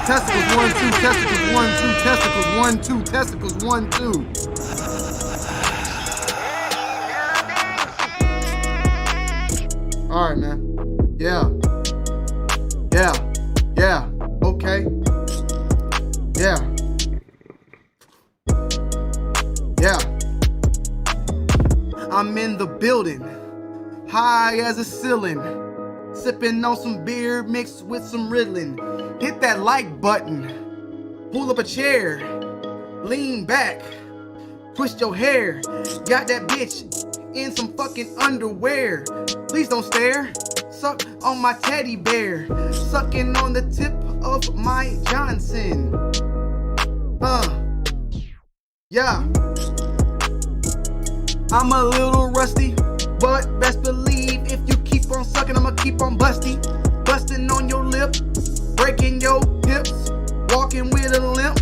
Testicles 1, 2, testicles 1, 2, testicles 1, 2, testicles 1, 2. All right, man. Yeah. Okay. Yeah. I'm in the building, high as a ceiling, sipping on some beer mixed with some Ritalin. Hit that like button, pull up a chair, lean back, twist your hair. Got that bitch in some fucking underwear. Please don't stare. Suck on my teddy bear, sucking on the tip of my Johnson. Yeah. I'm a little rusty, but best believe if you keep on sucking, I'ma keep on busting on your lip, breaking your hips, walking with a limp.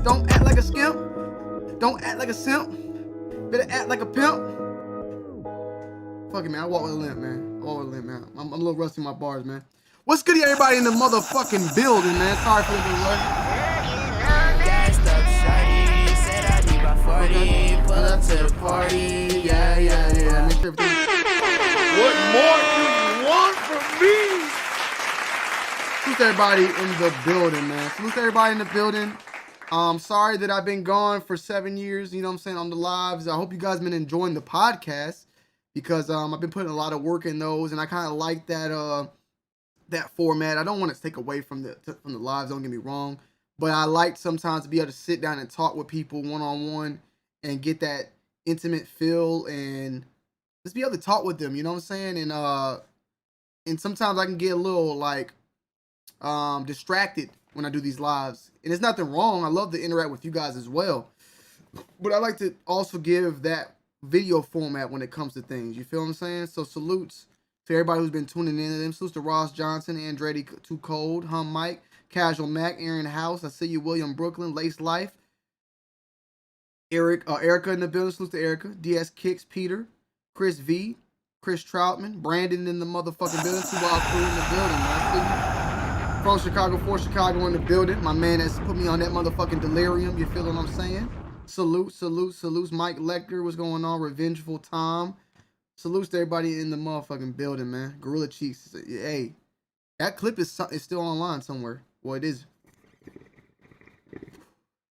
Don't act like a skimp, don't act like a simp, better act like a pimp. Fuck it, man, I walk with a limp, man. I walk with a limp, man. I'm a little rusty in my bars, man. What's good, everybody in the motherfucking building, man? Sorry for the delay. Gassed up, shawty, said I need my 40, pull up to the party, yeah. Make sure everything... What more do you want from me? Salute to everybody in the building, man. Salute to everybody in the building. Sorry that I've been gone for 7 years, you know what I'm saying, on the lives. I hope you guys have been enjoying the podcast because I've been putting a lot of work in those, and I kind of like that that format. I don't want to take away from the lives, don't get me wrong, but I like sometimes to be able to sit down and talk with people one-on-one and get that intimate feel and just be able to talk with them, you know what I'm saying? And sometimes I can get a little like distracted when I do these lives. And there's nothing wrong. I love to interact with you guys as well. But I like to also give that video format when it comes to things. You feel what I'm saying? So salutes to everybody who's been tuning in to them. Salutes to Ross Johnson, Andretti Too Cold, Hum Mike, Casual Mac, Aaron House, I see you, William Brooklyn, Lace Life, Erica in the building. Salutes to Erica, DS Kicks, Peter, Chris V, Chris Troutman, Brandon in the motherfucking building, 2 Wild Crew in the building, man. From Chicago, for Chicago in the building. My man that's put me on that motherfucking delirium, you feel what I'm saying? Salutes. Mike Lecter, what's going on? Revengeful Tom. Salutes to everybody in the motherfucking building, man. Gorilla Cheeks. Hey, that clip is still online somewhere. Well, it is.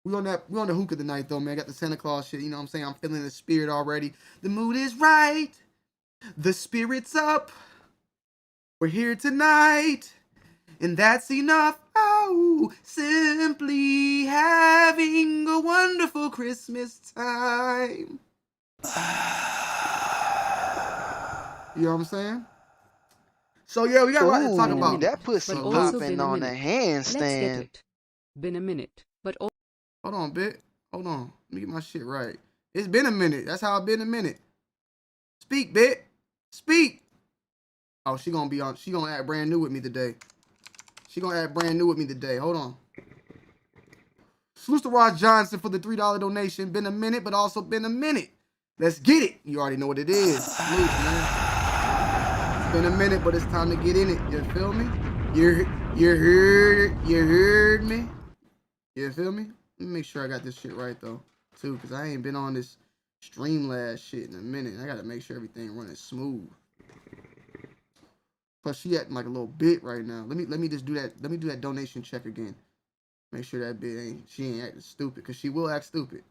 We on the hookah tonight though, man. Got the Santa Claus shit. You know what I'm saying? I'm feeling the spirit already. The mood is right. The spirit's up. We're here tonight. And that's enough. Oh, simply having a wonderful Christmas time. You know what I'm saying? So yeah, we got a lot to talk about. That pussy popping on the handstand. Let's get it. Been a minute, but hold on, bit. Hold on. Let me get my shit right. It's been a minute. That's how it's been a minute. Speak, bit. Speak. Oh, she gonna act brand new with me today. Hold on. Salute to Ross Johnson for the $3 donation. Been a minute, but also been a minute. Let's get it. You already know what it is. Salute, man. It's been a minute, but it's time to get in it. You feel me? You heard me? You feel me? Let me make sure I got this shit right though, too, because I ain't been on this Streamlabs shit in a minute. I gotta make sure everything running smooth. Plus, she acting like a little bit right now. Let me just do that. Let me do that donation check again. Make sure that bit she ain't acting stupid, because she will act stupid.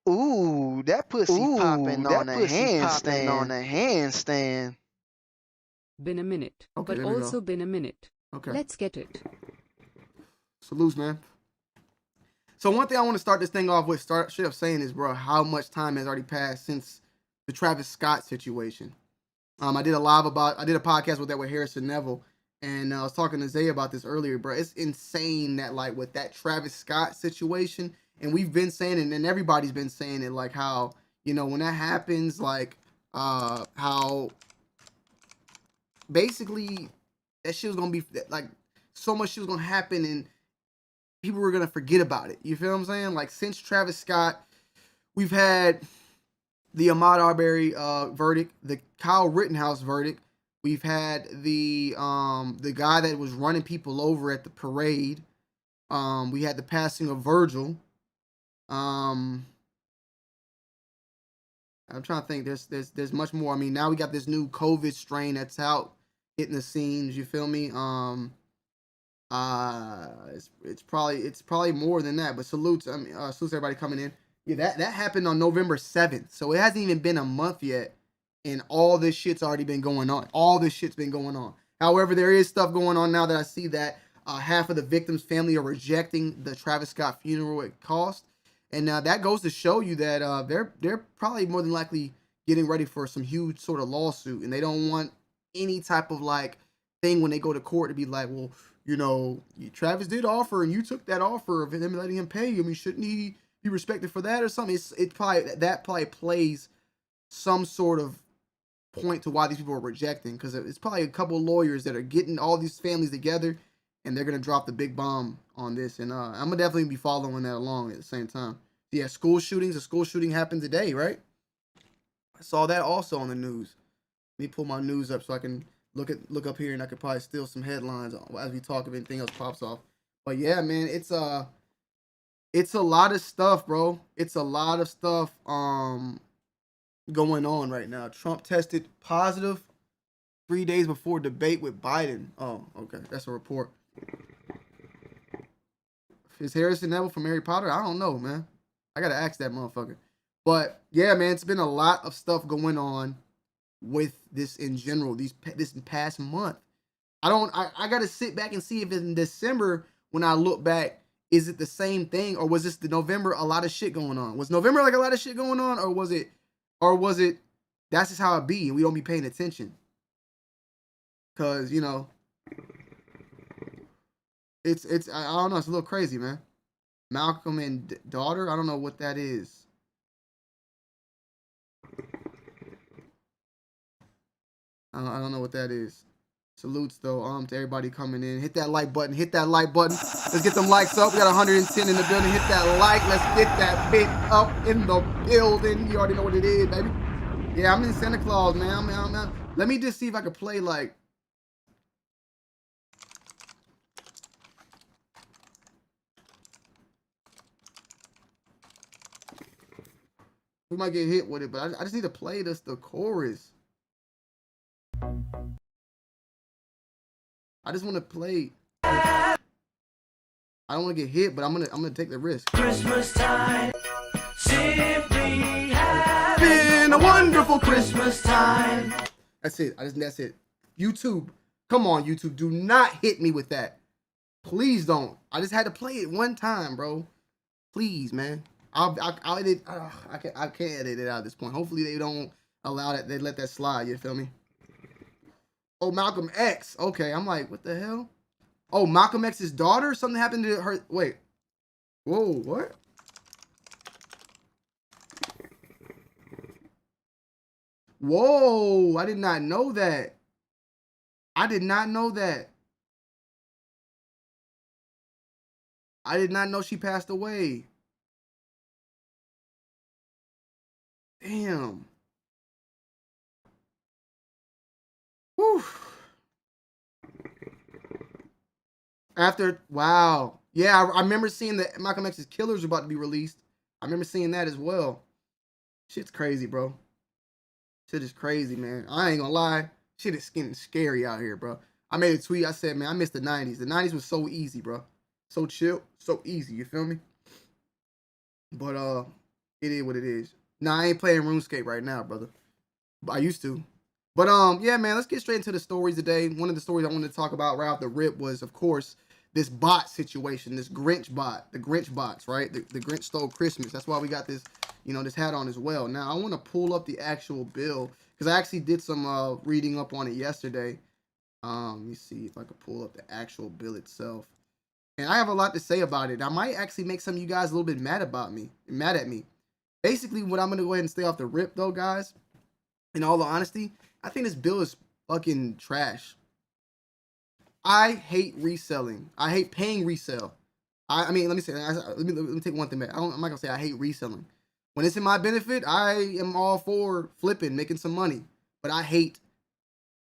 Ooh, that pussy popping on a handstand. been a minute, Okay, but also been a minute. Okay. Let's get it. Salute, man. So one thing I want to start this thing off with, straight up saying is, bro, how much time has already passed since the Travis Scott situation. I did a podcast with Harrison Neville, and I was talking to Zay about this earlier, bro. It's insane that, like, with that Travis Scott situation, and we've been saying it, and everybody's been saying it, like, how, you know, when that happens, like, how basically that shit was gonna be, like, so much shit was gonna happen, and people were gonna forget about it. You feel what I'm saying? Like, since Travis Scott, we've had the Ahmaud Arbery verdict, the Kyle Rittenhouse verdict. We've had the guy that was running people over at the parade. We had the passing of Virgil. I'm trying to think. There's much more. I mean, now we got this new COVID strain that's out hitting the scenes. You feel me? It's probably more than that. But salutes. Salutes everybody coming in. Yeah, that happened on November 7th. So it hasn't even been a month yet, and all this shit's already been going on. All this shit's been going on. However, there is stuff going on now that I see that half of the victims' family are rejecting the Travis Scott funeral at cost. And that goes to show you that they're probably more than likely getting ready for some huge sort of lawsuit, and they don't want any type of like thing when they go to court to be like, well, you know, Travis did offer, and you took that offer of him letting him pay you. I mean, shouldn't he be respected for that or something? It probably plays some sort of point to why these people are rejecting, because it's probably a couple of lawyers that are getting all these families together, and they're gonna drop the big bomb on this. And I'm gonna definitely be following that along at the same time. Yeah, school shootings. A school shooting happened today, right? I saw that also on the news. Let me pull my news up so I can look up here, and I could probably steal some headlines as we talk if anything else pops off. But yeah, man, it's a lot of stuff, bro. It's a lot of stuff going on right now. Trump tested positive 3 days before debate with Biden. Oh, okay, that's a report. Is Harrison Neville from Harry Potter? I don't know, man. I gotta ask that motherfucker. But yeah, man, it's been a lot of stuff going on with this in general. This past month, I gotta sit back and see if in December, when I look back, is it the same thing, or was this the November a lot of shit going on? Was November like a lot of shit going on, or was it that's just how it be and we don't be paying attention? Cause you know, it's I don't know, it's a little crazy, man. Malcolm and daughter, I don't know what that is. I don't know what that is. Salutes though, to everybody coming in. Hit that like button. Let's get them likes up. We got 110 in the building. Hit that like. Let's get that bit up in the building. You already know what it is, baby. Yeah, I'm in Santa Claus, man. Let me just see if I can play like. We might get hit with it, but I just need to play the chorus. I just want to play. I don't want to get hit, but I'm gonna take the risk. Christmas time, simply have Been a wonderful Christmas time. That's it. That's it. YouTube, come on, YouTube, do not hit me with that. Please don't. I just had to play it one time, bro. Please, man. I'll edit. I can't edit it out at this point. Hopefully they don't allow that. They let that slide. You feel me? Oh, Malcolm X. Okay, I'm like, what the hell? Oh, Malcolm X's daughter. Something happened to her. Wait. Whoa. What? Whoa. I did not know that. I did not know that. I did not know she passed away. Damn. Whew. Wow. Yeah, I remember seeing that Malcolm X's Killers were about to be released. I remember seeing that as well. Shit's crazy, bro. Shit is crazy, man. I ain't gonna lie. Shit is getting scary out here, bro. I made a tweet. I said, man, I miss the 90s. The 90s was so easy, bro. So chill, so easy. You feel me? But it is what it is. Nah, I ain't playing RuneScape right now, brother. But I used to. But yeah, man, let's get straight into the stories today. One of the stories I wanted to talk about right off the rip was, of course, this bot situation, this Grinch bot, the Grinch bots, right? The Grinch stole Christmas. That's why we got this, you know, this hat on as well. Now, I want to pull up the actual bill because I actually did some reading up on it yesterday. Let me see if I could pull up the actual bill itself. And I have a lot to say about it. I might actually make some of you guys a little bit mad at me. Basically, what I'm going to go ahead and stay off the rip, though, guys, in all the honesty, I think this bill is fucking trash. I hate reselling. I hate paying resale. I mean, let me say, let me take one thing back. I'm not going to say I hate reselling. When it's in my benefit, I am all for flipping, making some money. But I hate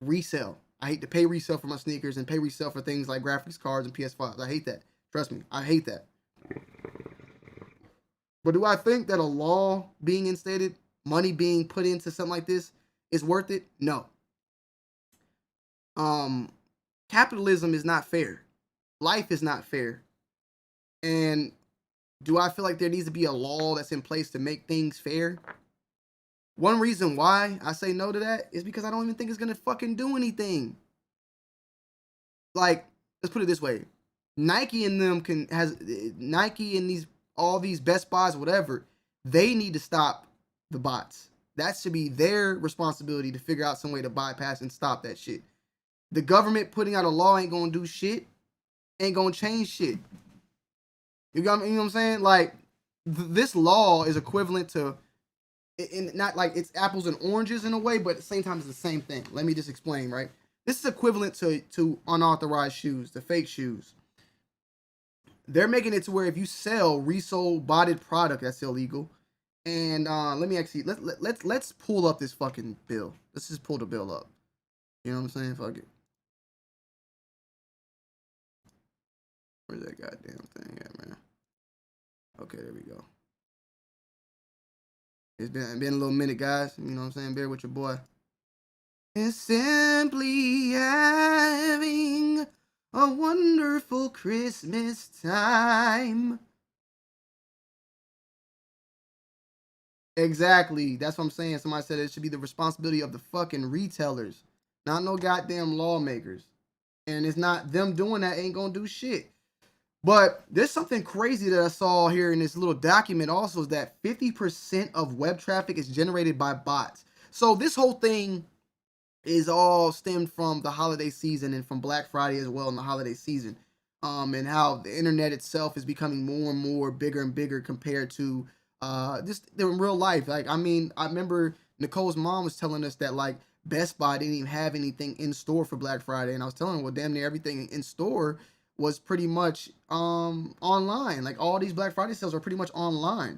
resale. I hate to pay resale for my sneakers and pay resale for things like graphics cards and PS5s. I hate that. Trust me, I hate that. But do I think that a law being instated, money being put into something like this is worth it? No. Capitalism is not fair. Life is not fair. And do I feel like there needs to be a law that's in place to make things fair? One reason why I say no to that is because I don't even think it's going to fucking do anything. Like, let's put it this way. Nike and them Nike and all these Best Buys, whatever, they need to stop the bots. That should be their responsibility to figure out some way to bypass and stop that shit. The government putting out a law ain't going to do shit. Ain't going to change shit. You know what I'm saying? Like, this law is equivalent to, not like it's apples and oranges in a way, but at the same time it's the same thing. Let me just explain, right? This is equivalent to unauthorized shoes, the fake shoes. They're making it to where if you sell resold botted product, that's illegal. And let me actually let's pull up this fucking bill. Let's just pull the bill up. You know what I'm saying? Fuck it. Where's that goddamn thing at, man? Okay, there we go. It's been a little minute, guys. You know what I'm saying? Bear with your boy. It's simply having a wonderful Christmas time. Exactly. That's what I'm saying. Somebody said it should be the responsibility of the fucking retailers, not no goddamn lawmakers. And it's not them doing that ain't gonna do shit. But there's something crazy that I saw here in this little document also, is that 50% of web traffic is generated by bots. So this whole thing is all stemmed from the holiday season and from Black Friday as well in the holiday season. And how the internet itself is becoming more and more bigger and bigger compared to just in real life. Like, I mean, I remember Nicole's mom was telling us that like Best Buy didn't even have anything in store for Black Friday. And I was telling her, well, damn near everything in store was pretty much online. Like all these Black Friday sales are pretty much online.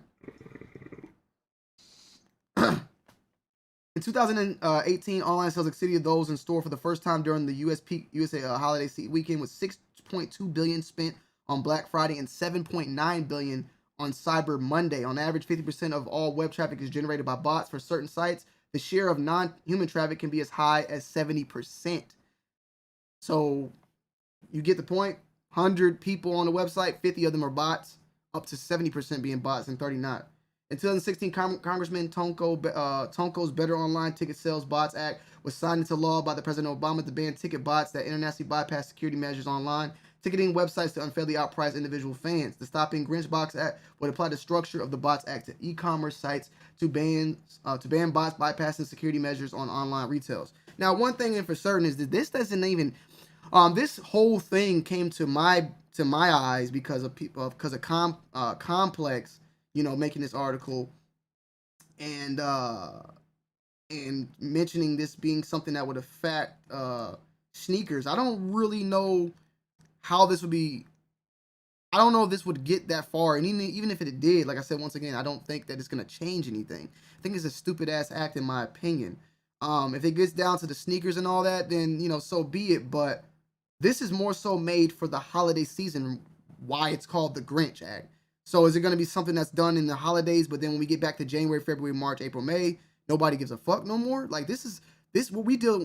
In 2018, online sales exceeded those in store for the first time during the USA holiday weekend, with 6.2 billion spent on Black Friday and 7.9 billion on Cyber Monday. On average, 50% of all web traffic is generated by bots. For certain sites, the share of non-human traffic can be as high as 70%. So you get the point. 100 people on the website, 50 of them are bots, up to 70% being bots and 30 not. In 2016, Congressman Tonko's Better Online Ticket Sales Bots Act was signed into law by the President Obama to ban ticket bots that internationally bypass security measures online, ticketing websites to unfairly outprice individual fans. The Stopping Grinch Bots Act would apply the structure of the Bots Act to e-commerce sites to ban bots bypassing security measures on online retails. Now, one thing for certain is that this doesn't even this whole thing came to my eyes because of Complex, making this article and mentioning this being something that would affect sneakers. I don't really know how this would be. I don't know if this would get that far, and even if it did, like I said, once again, I don't think that it's gonna change anything. I think it's a stupid ass act in my opinion. If it gets down to the sneakers and all that, then so be it. But this is more so made for the holiday season. Why it's called the Grinch Act. So is it going to be something that's done in the holidays, but then when we get back to January, February, March, April, May, nobody gives a fuck no more? Like this what we deal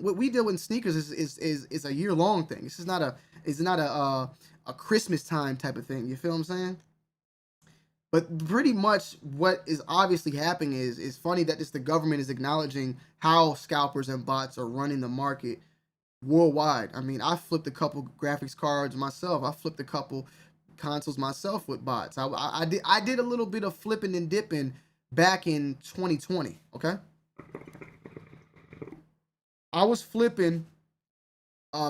with sneakers is a year long thing. This is not a Christmas time type of thing. You feel what I'm saying? But pretty much what is obviously happening is funny that the government is acknowledging how scalpers and bots are running the market worldwide. I mean, I flipped a couple graphics cards myself. I flipped a couple consoles myself with bots. I did a little bit of flipping and dipping back in 2020. Okay, I was flipping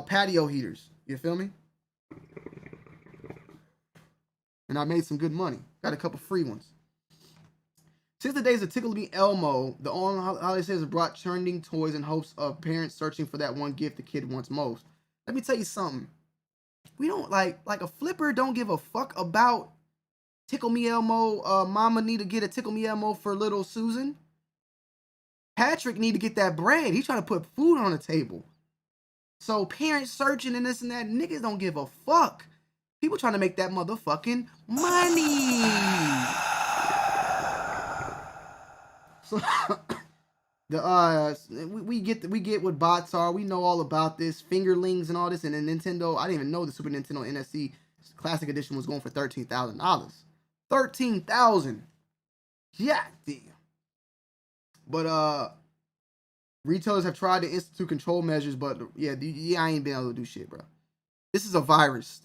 patio heaters. You feel me? And I made some good money. Got a couple free ones. Since the days of Tickle Me Elmo, the online holiday sales have brought trending toys in hopes of parents searching for that one gift the kid wants most. Let me tell you something. We don't like a flipper don't give a fuck about Tickle Me Elmo. Mama need to get a Tickle Me Elmo for little Susan. Patrick need to get that bread. He's trying to put food on the table. So parents searching and this and that, niggas don't give a fuck. People trying to make that motherfucking money. So we get what bots are. We know all about this, fingerlings and all this. And then Nintendo, I didn't even know the Super Nintendo NSC Classic Edition was going for $13,000. $13,000. Yeah, damn. But retailers have tried to institute control measures, but yeah, I ain't been able to do shit, bro. This is a virus.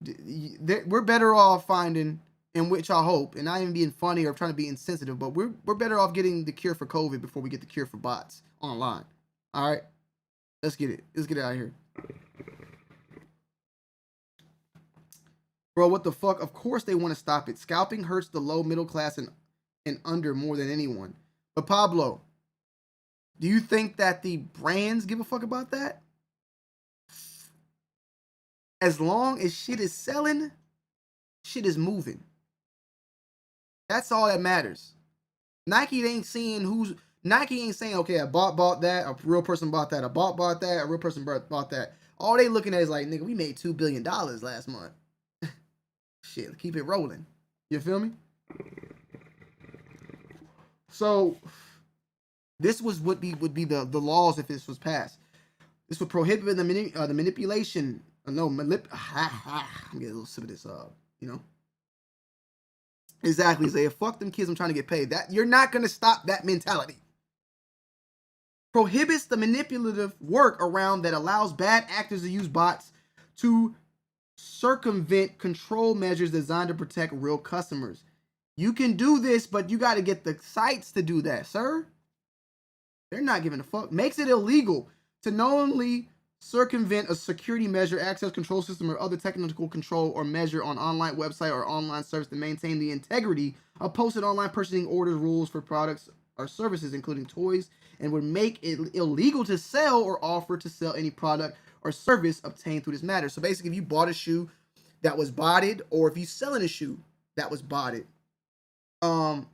We're better off finding, in which I hope, and not even being funny or trying to be insensitive, but we're better off getting the cure for COVID before we get the cure for bots online. All right, let's get it. Let's get it out of here, bro. What the fuck? Of course they want to stop it. Scalping hurts the low middle class and under more than anyone. But Pablo, do you think that the brands give a fuck about that? As long as shit is selling, shit is moving. That's all that matters. Nike ain't saying, okay, a bot bought that, a real person bought that, a bot bought that, a real person bought that. All they looking at is like, nigga, we made $2 billion last month. Shit, keep it rolling. You feel me? So this would be the laws if this was passed. This would prohibit the manipulation. I'm getting a little sip of this, Exactly, Zaya. Fuck them kids, I'm trying to get paid. That you're not gonna stop that mentality. Prohibits the manipulative work around that allows bad actors to use bots to circumvent control measures designed to protect real customers. You can do this, but you got to get the sites to do that, sir. They're not giving a fuck. Makes it illegal to knowingly circumvent a security measure, access control system, or other technical control or measure on online website or online service to maintain the integrity of posted online purchasing orders, rules for products or services, including toys, and would make it illegal to sell or offer to sell any product or service obtained through this matter. So basically, if you bought a shoe that was botted, or if you're selling a shoe that was botted, well,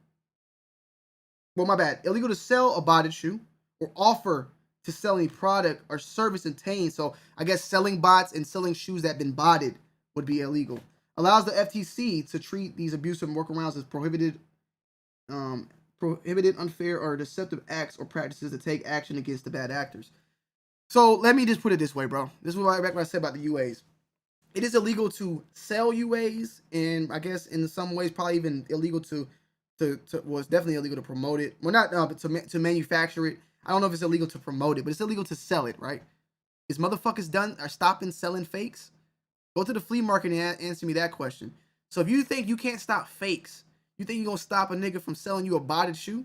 my bad, illegal to sell a botted shoe or offer to sell any product or service obtained. So I guess selling bots and selling shoes that have been botted would be illegal. allows the FTC to treat these abusive workarounds as prohibited, unfair, or deceptive acts or practices to take action against the bad actors. So let me just put it this way, bro. This is what I said about the UAs. It is illegal to sell UAs, and I guess in some ways probably even illegal to well, it's definitely illegal to promote it. Well, not but to manufacture it. I don't know if it's illegal to promote it, but it's illegal to sell it, right? Is motherfuckers done or stopping selling fakes? Go to the flea market and answer me that question. So if you think you can't stop fakes, you think you're gonna stop a nigga from selling you a botted shoe?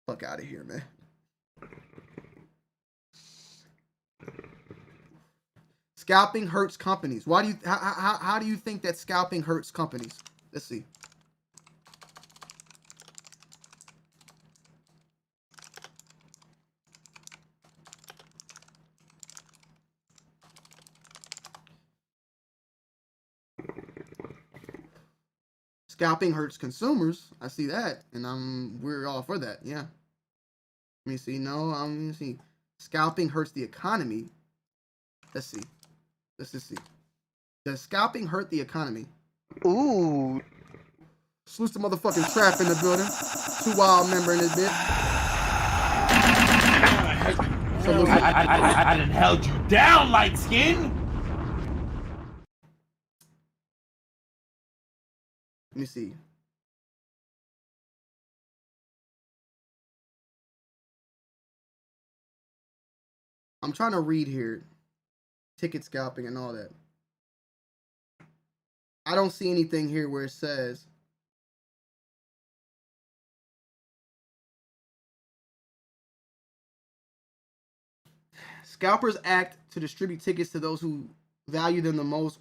Fuck out of here, man. Scalping hurts companies. Why do you how do you think that scalping hurts companies? Let's see. Scalping hurts consumers. I see that, and we're all for that. Yeah. Let me see. No, let me see. Scalping hurts the economy. Let's see. Let's just see. Does scalping hurt the economy? Ooh. Salute the motherfucking trap in the building. 2 wild member in this bitch. I done held you down, light skin. Let me see. I'm trying to read here. Ticket scalping and all that. I don't see anything here where it says scalpers act to distribute tickets to those who value them the most,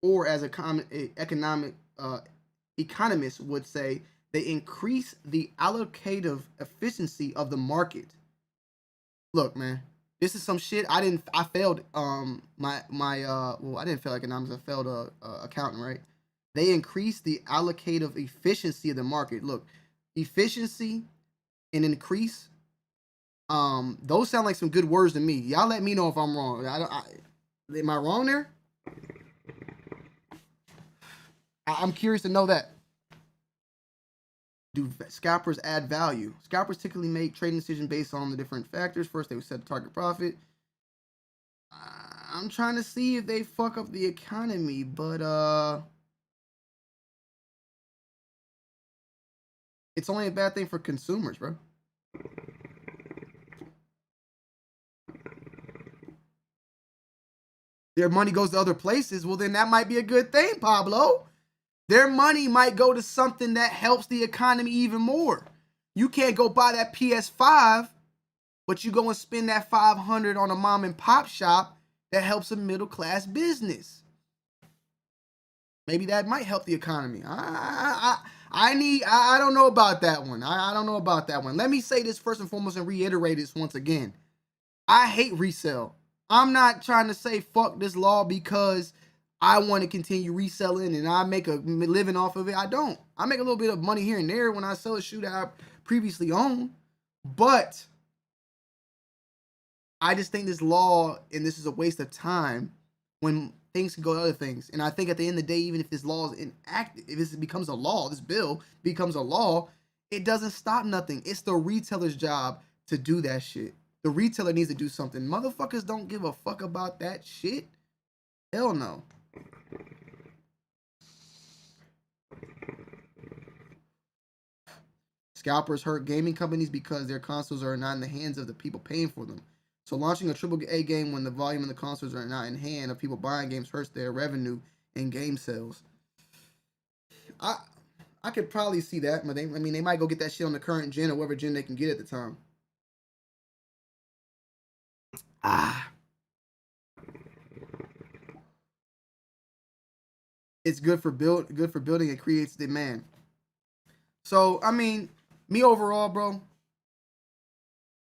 or as economists would say, they increase the allocative efficiency of the market. Look, man, this is some shit. I failed well, I didn't fail economics, I failed accounting, right? They increase the allocative efficiency of the market. Look, efficiency and increase, those sound like some good words to me. Y'all let me know if I'm wrong. Am I wrong there? I'm curious to know that. Do scalpers add value? Scalpers typically make trading decisions based on the different factors. First, they would set the target profit. I'm trying to see if they fuck up the economy, but it's only a bad thing for consumers, bro. Their money goes to other places. Well, then that might be a good thing, Pablo. Their money might go to something that helps the economy even more. You can't go buy that PS5, but you go and spend that $500 on a mom and pop shop that helps a middle class business. Maybe that might help the economy. I don't know about that one. I don't know about that one. Let me say this first and foremost and reiterate this once again. I hate resale. I'm not trying to say fuck this law because I want to continue reselling and I make a living off of it. I don't. I make a little bit of money here and there when I sell a shoe that I previously owned. But I just think this law, and this is a waste of time when things can go to other things. And I think at the end of the day, even if this law is enacted, if this becomes a law, this bill becomes a law, it doesn't stop nothing. It's the retailer's job to do that shit. The retailer needs to do something. Motherfuckers don't give a fuck about that shit. Hell no. Scalpers hurt gaming companies because their consoles are not in the hands of the people paying for them. So launching a AAA game when the volume of the consoles are not in hand of people buying games hurts their revenue and game sales. I could probably see that, but they might go get that shit on the current gen or whatever gen they can get at the time. It's good for building. It creates demand. So me overall, bro,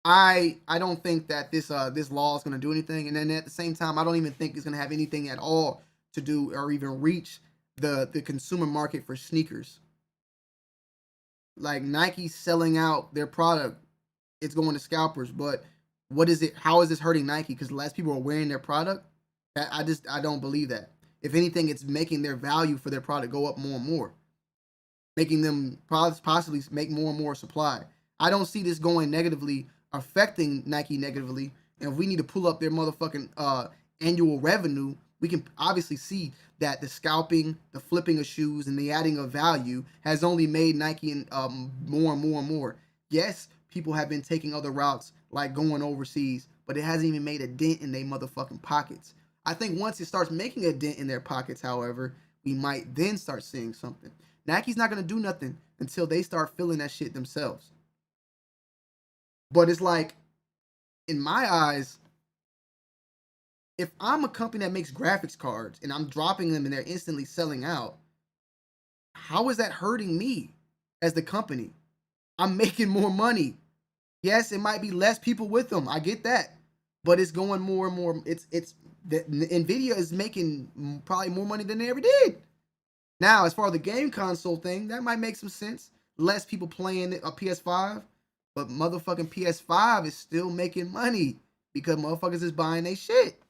I don't think that this law is gonna do anything, and then at the same time, I don't even think it's gonna have anything at all to do or even reach the consumer market for sneakers. Like Nike selling out their product, it's going to scalpers, but what is it? How is this hurting Nike? Because less people are wearing their product. I don't believe that. If anything, it's making their value for their product go up more and more, making them possibly make more and more supply. I don't see this going negatively, affecting Nike negatively. And if we need to pull up their motherfucking annual revenue, we can obviously see that the scalping, the flipping of shoes, and the adding of value has only made Nike more and more and more. Yes, people have been taking other routes like going overseas, but it hasn't even made a dent in their motherfucking pockets. I think once it starts making a dent in their pockets, however, we might then start seeing something. Nike's not going to do nothing until they start feeling that shit themselves. But it's like, in my eyes, if I'm a company that makes graphics cards and I'm dropping them and they're instantly selling out, how is that hurting me as the company? I'm making more money. Yes, it might be less people with them. I get that. But it's going more and more. Nvidia is making probably more money than they ever did. Now, as far as the game console thing, that might make some sense. Less people playing a PS5, but motherfucking PS5 is still making money because motherfuckers is buying their shit.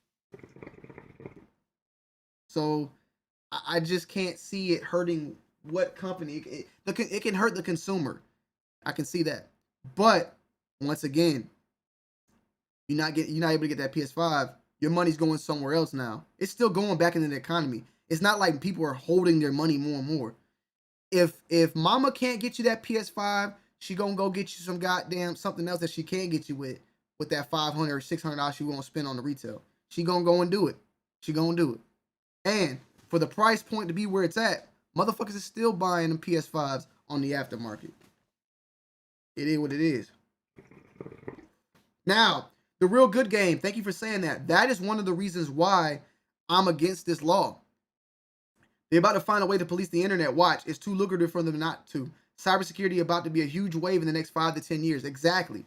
So I just can't see it hurting what company. It can hurt the consumer. I can see that. But once again, you're not able to get that PS5. Your money's going somewhere else now. It's still going back into the economy. It's not like people are holding their money more and more. If mama can't get you that PS5, she gonna go get you some goddamn something else that she can get you with that $500 or $600 she won't spend on the retail. She gonna go and do it. She gonna do it. And for the price point to be where it's at, motherfuckers is still buying them PS5s on the aftermarket. It is what it is. Now, the real good game, thank you for saying that. That is one of the reasons why I'm against this law. They're about to find a way to police the internet. Watch, it's too lucrative for them not to. Cybersecurity about to be a huge wave in the next 5 to 10 years. Exactly.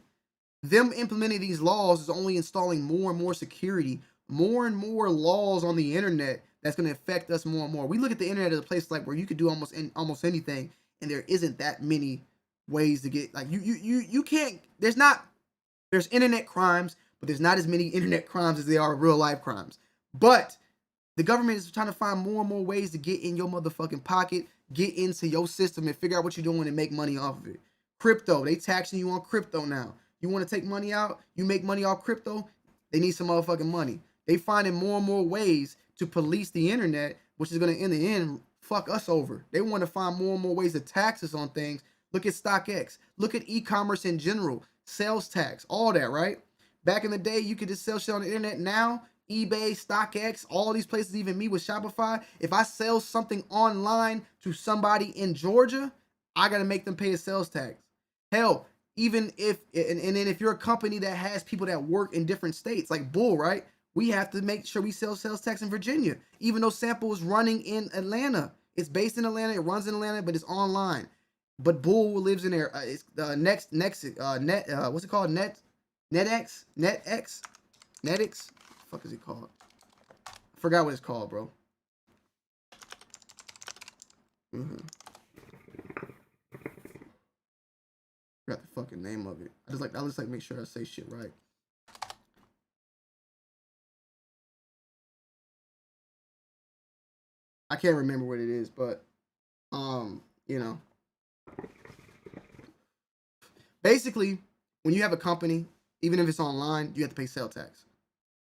Them implementing these laws is only installing more and more security, more and more laws on the internet that's going to affect us more and more. We look at the internet as a place like where you could do almost anything, and there isn't that many ways to get, like, you can't, there's internet crimes, but there's not as many internet crimes as there are real life crimes. But the government is trying to find more and more ways to get in your motherfucking pocket, get into your system and figure out what you're doing and make money off of it. Crypto, they taxing you on crypto now. You want to take money out, you make money off crypto, they need some motherfucking money. They finding more and more ways to police the internet, which is going to, in the end, fuck us over. They want to find more and more ways to tax us on things. Look at StockX. Look at e-commerce in general. Sales tax, all that, right? Back in the day, you could just sell shit on the internet. Now, eBay, StockX, all these places, even me with Shopify, if I sell something online to somebody in Georgia, I got to make them pay a sales tax. Hell, even if, and then if you're a company that has people that work in different states, like Bull, right? We have to make sure we sell sales tax in Virginia, even though Sample is running in Atlanta. It's based in Atlanta, it runs in Atlanta, but it's online. But Bull lives in there. It's what's it called? NetX? What the fuck is it called? I forgot what it's called, bro. Forgot the fucking name of it. I just like make sure I say shit right. I can't remember what it is, but you know. Basically, when you have a company, even if it's online, you have to pay sales tax.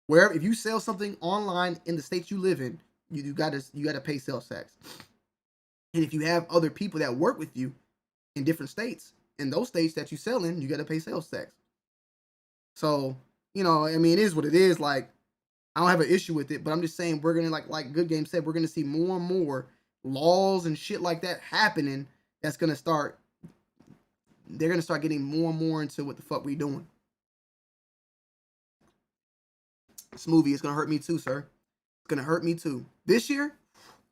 Wherever, if you sell something online in the states you live in, you gotta pay sales tax. And if you have other people that work with you in different states, in those states that you sell in, you gotta pay sales tax. So, you know, I mean, it is what it is. Like, I don't have an issue with it, but I'm just saying we're gonna, like Good Game said, we're gonna see more and more laws and shit like that happening. That's gonna start. They're gonna start getting more and more into what the fuck we doing. This movie is gonna hurt me too, sir. It's gonna hurt me too. This year,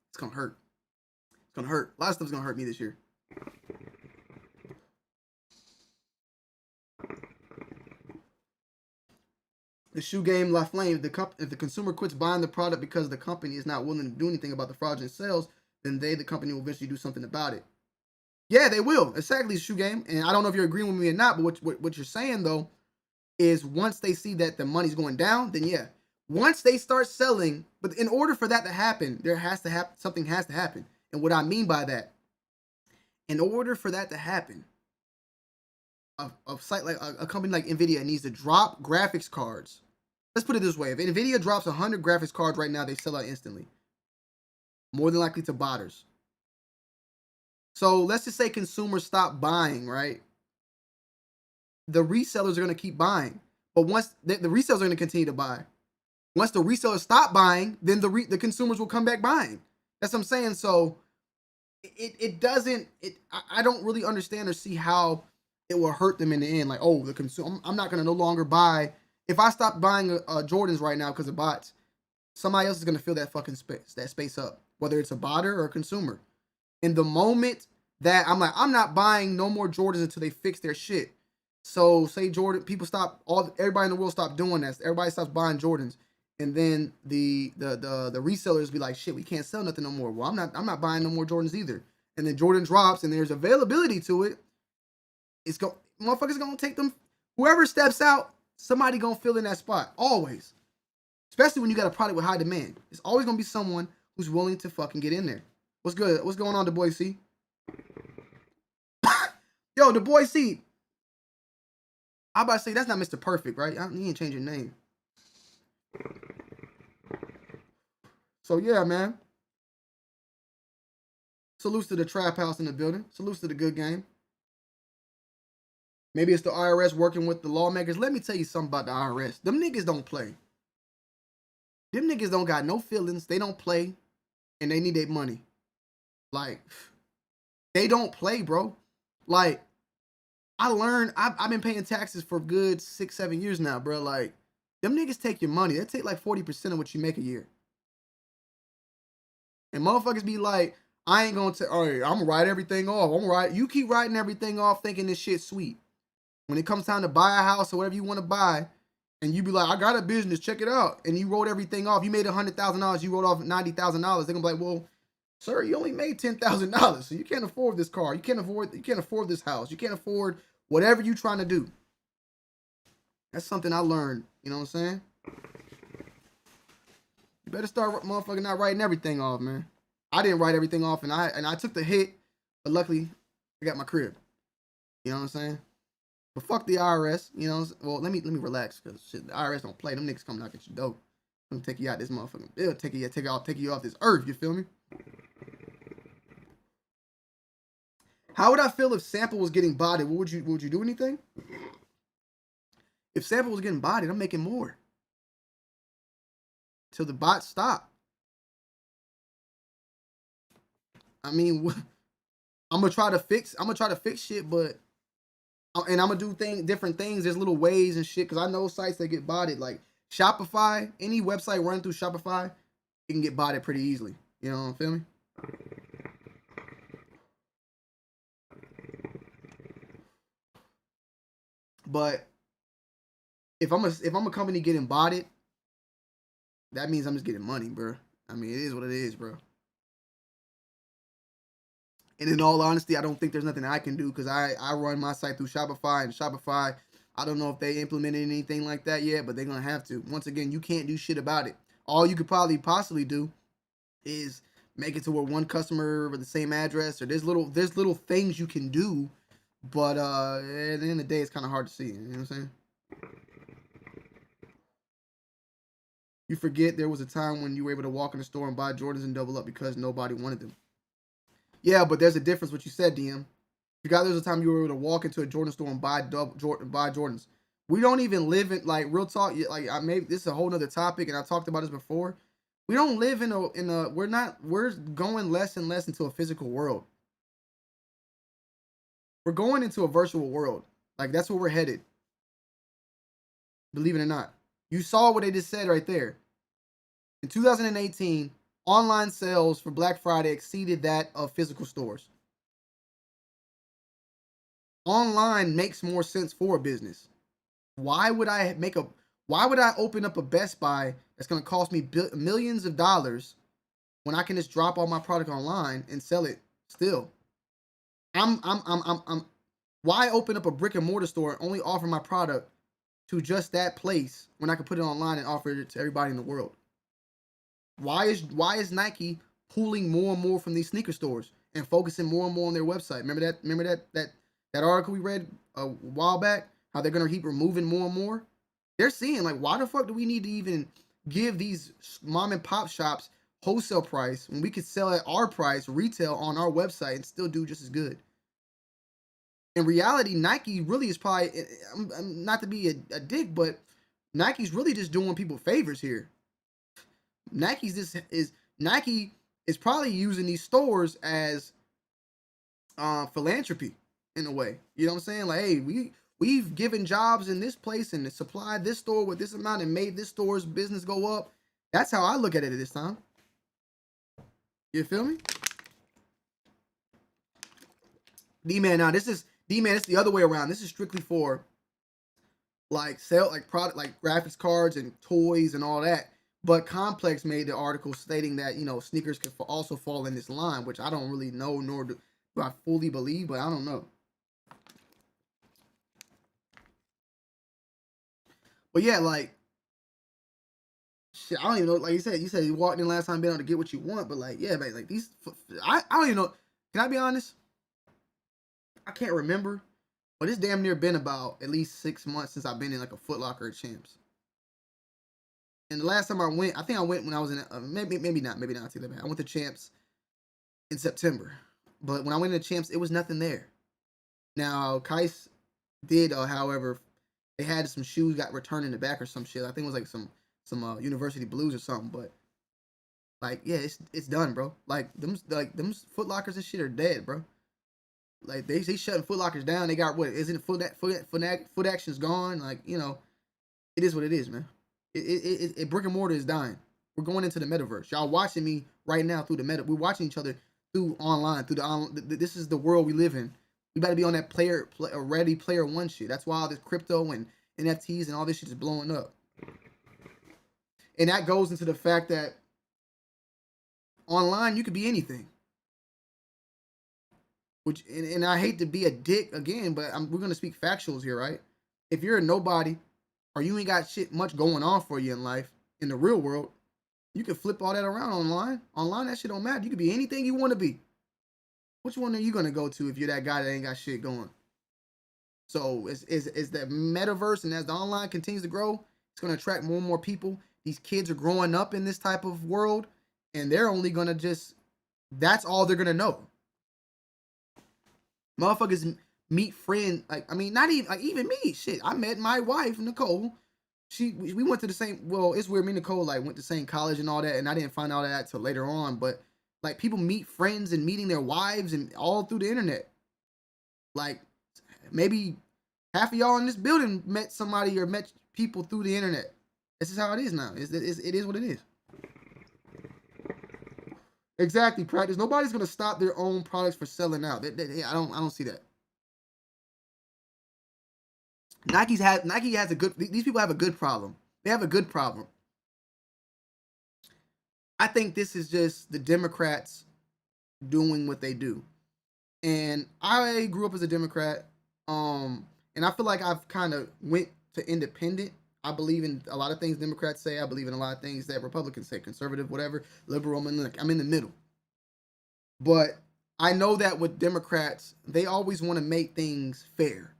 it's gonna hurt. It's gonna hurt. A lot of stuff's gonna hurt me this year. The shoe game La Flame. If the consumer quits buying the product because the company is not willing to do anything about the fraudulent sales, then the company will eventually do something about it. Yeah, they will. Exactly, shoe game. And I don't know if you're agreeing with me or not, but what you're saying, though, is once they see that the money's going down, then yeah. Once they start selling, but in order for that to happen, something has to happen. And what I mean by that, in order for that to happen, a site like a company like Nvidia needs to drop graphics cards. Let's put it this way: if Nvidia drops 100 graphics cards right now, they sell out instantly. More than likely to botters. So let's just say consumers stop buying, right? The resellers are going to keep buying, but once the resellers are going to continue to buy. Once the resellers stop buying, then the consumers will come back buying. That's what I'm saying. So I don't really understand or see how it will hurt them in the end. Like, oh, the consumer, I'm not going to no longer buy. If I stop buying Jordans right now because of bots, somebody else is going to fill that fucking space up, whether it's a botter or a consumer. In the moment that I'm like, I'm not buying no more Jordans until they fix their shit. So say Jordan, everybody in the world stop doing that. Everybody stops buying Jordans. And then the resellers be like, shit, we can't sell nothing no more. Well, I'm not buying no more Jordans either. And then Jordan drops and there's availability to it. Motherfuckers gonna take them. Whoever steps out, somebody gonna fill in that spot. Always. Especially when you got a product with high demand. It's always gonna be someone who's willing to fucking get in there. What's good? What's going on, the boy C? Yo, the boy C. I about to say that's not Mr. Perfect, right? You ain't change your name. So yeah, man. Salutes to the trap house in the building. Salutes to the good game. Maybe it's the IRS working with the lawmakers. Let me tell you something about the IRS. Them niggas don't play. Them niggas don't got no feelings. They don't play. And they need their money. Like, they don't play, bro. Like, I've been paying taxes for good 6-7 years now, bro. Like, them niggas take your money. They take like 40% of what you make a year. And motherfuckers be like, I ain't gonna all right, I'm gonna write everything off. You keep writing everything off thinking this shit's sweet. When it comes time to buy a house or whatever you want to buy, and you be like, I got a business, check it out. And you wrote everything off. You made $100,000, you wrote off $90,000. They're gonna be like, well, sir, you only made $10,000, so you can't afford this car. You can't afford this house. You can't afford whatever you're trying to do. That's something I learned. You know what I'm saying? You better start motherfucking not writing everything off, man. I didn't write everything off, and I took the hit, but luckily I got my crib. You know what I'm saying? But fuck the IRS. You know, well, let me relax, because shit, the IRS don't play. Them niggas come knock at your door. I'm gonna take you out this motherfucking bill. Take you off this earth. You feel me? How would I feel if Sample was getting bodied? Would you do anything? If Sample was getting bodied, I'm making more. Till the bots stop. I mean, I'm gonna try to fix shit, but and I'm gonna do different things. There's little ways and shit, because I know sites that get botted, like Shopify. Any website running through Shopify, it can get botted pretty easily. You know what I'm feel me? But if I'm a company getting botted, that means I'm just getting money, bro. I mean, it is what it is, bro. And in all honesty, I don't think there's nothing I can do, because I run my site through Shopify, and Shopify, I don't know if they implemented anything like that yet, but they're going to have to. Once again, you can't do shit about it. All you could possibly do is make it to where one customer with the same address, or there's little things you can do, but at the end of the day, it's kind of hard to see. You know what I'm saying? You forget there was a time when you were able to walk in the store and buy Jordans and double up because nobody wanted them. Yeah, but there's a difference what you said, DM. There was a time you were able to walk into a Jordan store and buy Jordans. We don't even live in, like, real talk, like, this is a whole nother topic, and I talked about this before. We don't live we're going less and less into a physical world. We're going into a virtual world. Like, that's where we're headed. Believe it or not. You saw what they just said right there. In 2018, online sales for Black Friday exceeded that of physical stores. Online makes more sense for a business. Why would I open up a Best Buy that's going to cost me millions of dollars when I can just drop all my product online and sell it still? Why open up a brick and mortar store and only offer my product to just that place when I could put it online and offer it to everybody in the world? Why is Nike pulling more and more from these sneaker stores and focusing more and more on their website? Remember that article we read a while back? How they're gonna keep removing more and more? They're seeing like, why the fuck do we need to even give these mom and pop shops wholesale price when we could sell at our price retail on our website and still do just as good? In reality, Nike really is probably, not to be a dick, but Nike's really just doing people favors here. Nike is probably using these stores as philanthropy in a way. You know what I'm saying? Like, hey, we've given jobs in this place and supplied this store with this amount and made this store's business go up. That's how I look at it at this time. You feel me? D-Man, now it's the other way around. This is strictly for like product, like graphics cards and toys and all that. But Complex made the article stating that, you know, sneakers could also fall in this line, which I don't really know, nor do I fully believe, but I don't know. But yeah, like, shit, I don't even know. Like you said you walked in last time being able to get what you want, but like, yeah, man, like these, I don't even know. Can I be honest? I can't remember, but it's damn near been about at least 6 months since I've been in like a Foot Locker or Champs. And the last time I went, I think I went when I was in, maybe not, I take that back. I went to Champs in September, but when I went to Champs, it was nothing there. Now, Kais did, however, they had some shoes got returned in the back or some shit. I think it was like some University Blues or something, but like, yeah, it's done, bro. Like them Foot Lockers and shit are dead, bro. Like they shutting Foot Lockers down. They got what? Isn't it foot action's gone? Like, you know, it is what it is, man. It brick and mortar is dying. We're going into the metaverse. Y'all watching me right now through the meta. We're watching each other through online. This is the world we live in. We better be on that Ready Player One shit. That's why all this crypto and NFTs and all this shit is blowing up. And that goes into the fact that online you could be anything. Which and I hate to be a dick again, but we're gonna speak factuals here, right? If you're a nobody, or you ain't got shit much going on for you in life, in the real world, you can flip all that around online. Online, that shit don't matter. You can be anything you want to be. Which one are you gonna go to if you're that guy that ain't got shit going? So is the metaverse, and as the online continues to grow, it's gonna attract more and more people. These kids are growing up in this type of world, and they're only gonna that's all they're gonna know. Motherfuckers meet friends, like, I mean, not even, like, even me, shit. I met my wife, Nicole. We went to the same, well, it's weird, me and Nicole, like, went to the same college and all that, and I didn't find out that till later on, but, like, people meet friends and meeting their wives and all through the internet. Like, maybe half of y'all in this building met somebody or met people through the internet. This is how it is now. It is what it is. Exactly, practice. Nobody's gonna stop their own products for selling out. I don't see that. Nike has a good. These people have a good problem. They have a good problem. I think this is just the Democrats doing what they do, and I grew up as a Democrat. And I feel like I've kind of went to independent. I believe in a lot of things Democrats say. I believe in a lot of things that Republicans say, conservative, whatever, liberal. I'm in the middle. But I know that with Democrats, they always want to make things fair.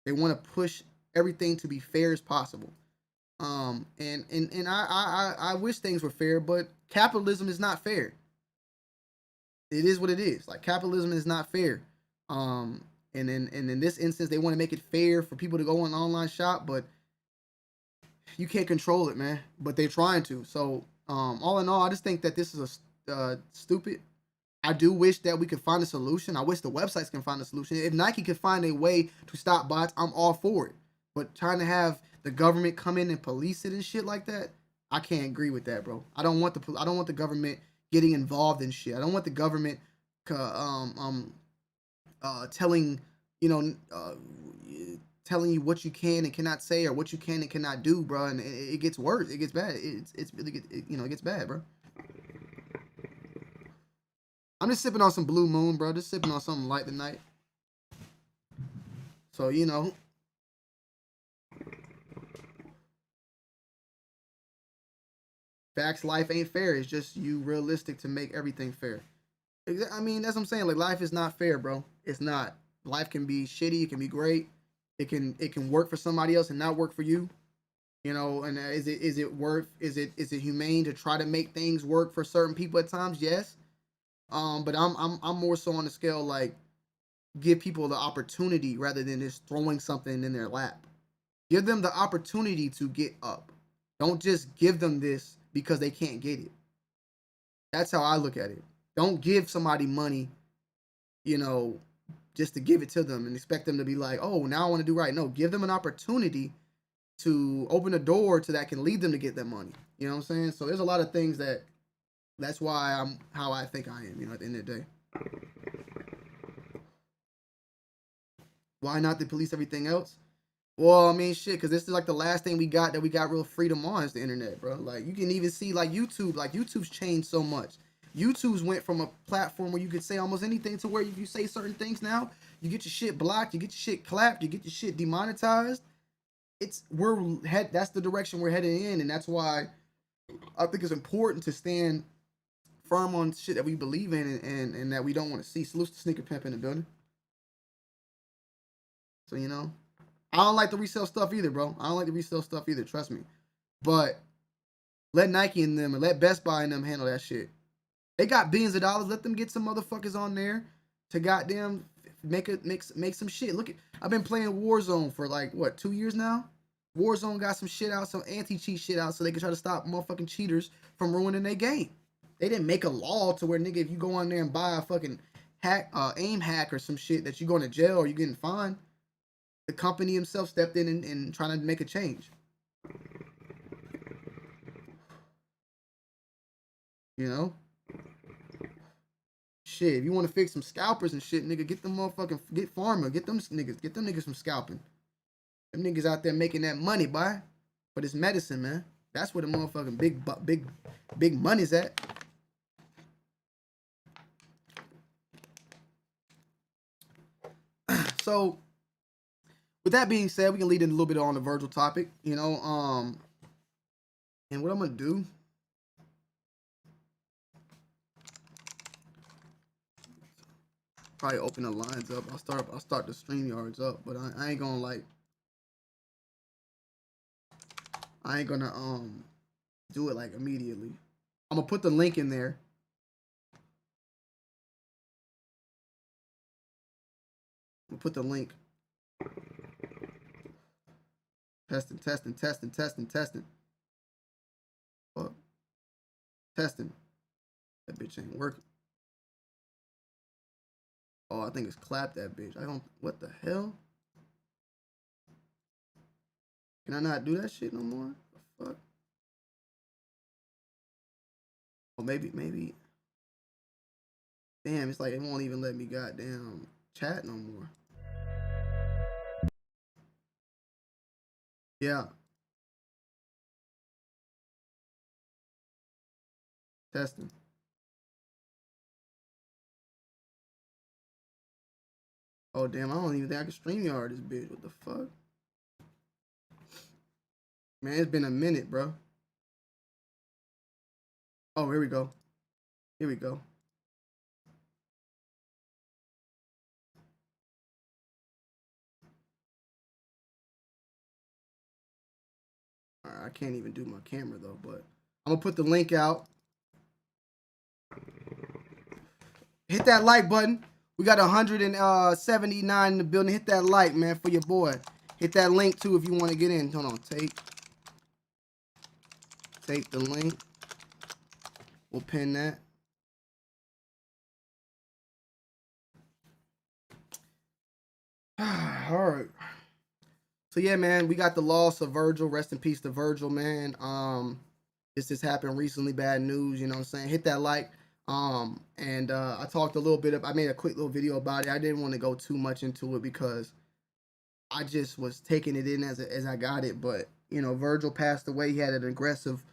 They want to push everything to be fair as possible. And I wish things were fair, but capitalism is not fair. It is what it is. Like, capitalism is not fair. And in this instance, they want to make it fair for people to go on online shop, but you can't control it, man. But they're trying to. So, all in all, I just think that this is stupid. I do wish that we could find a solution. I wish the websites can find a solution. If Nike could find a way to stop bots, I'm all for it. But trying to have the government come in and police it and shit like that, I can't agree with that, bro. I don't want the government getting involved in shit. I don't want the government telling you what you can and cannot say or what you can and cannot do, bro. And it gets worse. It gets bad. It's really it gets bad, bro. I'm just sipping on some Blue Moon, bro. Just sipping on something light tonight. So, Facts, life ain't fair. It's just you realistic to make everything fair. I mean, that's what I'm saying. Like, life is not fair, bro. It's not. Life can be shitty. It can be great. It can work for somebody else and not work for you. You know, and is it humane to try to make things work for certain people at times? Yes. But I'm more so on the scale like give people the opportunity rather than just throwing something in their lap. Give them the opportunity to get up. Don't just give them this because they can't get it. That's how I look at it. Don't give somebody money, you know, just to give it to them and expect them to be like, oh, now I want to do right. No, give them an opportunity to open a door to that can lead them to get that money. You know what I'm saying? So there's a lot of things that's why I'm how I think I am, you know, at the end of the day. Why not to police everything else? Well, I mean, shit, because this is like the last thing we got real freedom on is the internet, bro. Like, you can even see, like, YouTube's changed so much. YouTube's went from a platform where you could say almost anything to where if you say certain things now, you get your shit blocked, you get your shit clapped, you get your shit demonetized. That's the direction we're heading in, and that's why I think it's important to stand firm on shit that we believe in and that we don't want to see. Salute to Sneaker Pimp in the building. So, you know, I don't like the resale stuff either, bro. I don't like the resale stuff either, trust me. But let Nike and them and let Best Buy and them handle that shit. They got billions of dollars. Let them get some motherfuckers on there to goddamn make some shit. Look, I've been playing Warzone for like, what, 2 years now? Warzone got some shit out, some anti-cheat shit out so they can try to stop motherfucking cheaters from ruining their game. They didn't make a law to where, nigga, if you go on there and buy a fucking aim hack or some shit that you going to jail or you getting fined. The company himself stepped in and trying to make a change. You know? Shit, if you want to fix some scalpers and shit, nigga, get them motherfucking, get Pharma, get them niggas from scalping. Them niggas out there making that money, boy. But it's medicine, man. That's where the motherfucking big money's at. So, with that being said, we can lead in a little bit on the Virgil topic, you know, and what I'm gonna do, probably open the lines up. I'll start the StreamYards up, but I ain't gonna do it like immediately. I'm gonna put the link in there. I'm gonna put the link. Testing. Fuck. Testing. That bitch ain't working. Oh, I think it's clapped that bitch. What the hell? Can I not do that shit no more? The fuck? Oh, maybe. Damn, it's like it won't even let me goddamn chat no more. Yeah. Testing. Oh, damn, I don't even think I can StreamYard this bitch. What the fuck? Man, it's been a minute, bro. Oh, here we go. Here we go. Alright, I can't even do my camera, though, but I'm gonna put the link out. Hit that like button. We got 179 in the building. Hit that like, man, for your boy. Hit that link, too, if you want to get in. Hold on. Take the link. We'll pin that. All right. So, yeah, man, we got the loss of Virgil. Rest in peace to Virgil, man. This just happened recently. Bad news, you know what I'm saying? Hit that like. I talked a little bit I made a quick little video about it. I didn't want to go too much into it because I just was taking it in as I got it. But, you know, Virgil passed away. He had an aggressive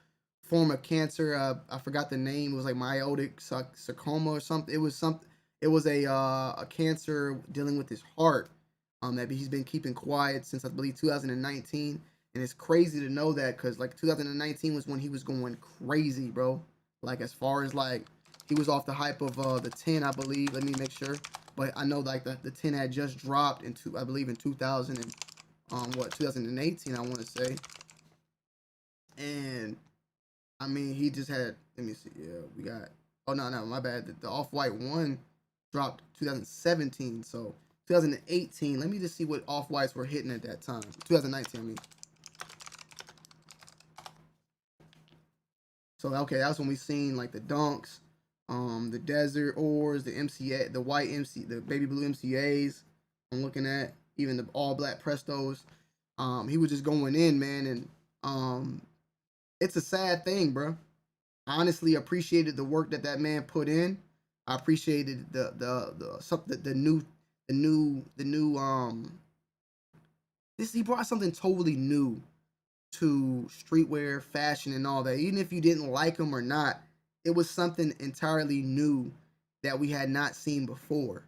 form of cancer. I forgot the name. It was like meiotic sarcoma or something. It was a cancer dealing with his heart that he's been keeping quiet since, I believe, 2019. And it's crazy to know that because like 2019 was when he was going crazy, bro. Like as far as like he was off the hype of the 10, I believe. Let me make sure. But I know like the 10 had just dropped into, I believe in 2000 and 2018, I want to say. And I mean, he just had, let me see. Yeah, we got, oh no, my bad. The Off-White 1 dropped 2017. So 2018, let me just see what Off-Whites were hitting at that time. 2019, I mean. So okay, that's when we seen like the Dunks, the Desert Ors, the MCA, the white MC, the baby blue MCAs. I'm looking at even the all black Prestos. He was just going in, man, and it's a sad thing, bro. I honestly appreciated the work that man put in. I appreciated the new he brought something totally new to streetwear, fashion, and all that. Even if you didn't like him or not, it was something entirely new that we had not seen before.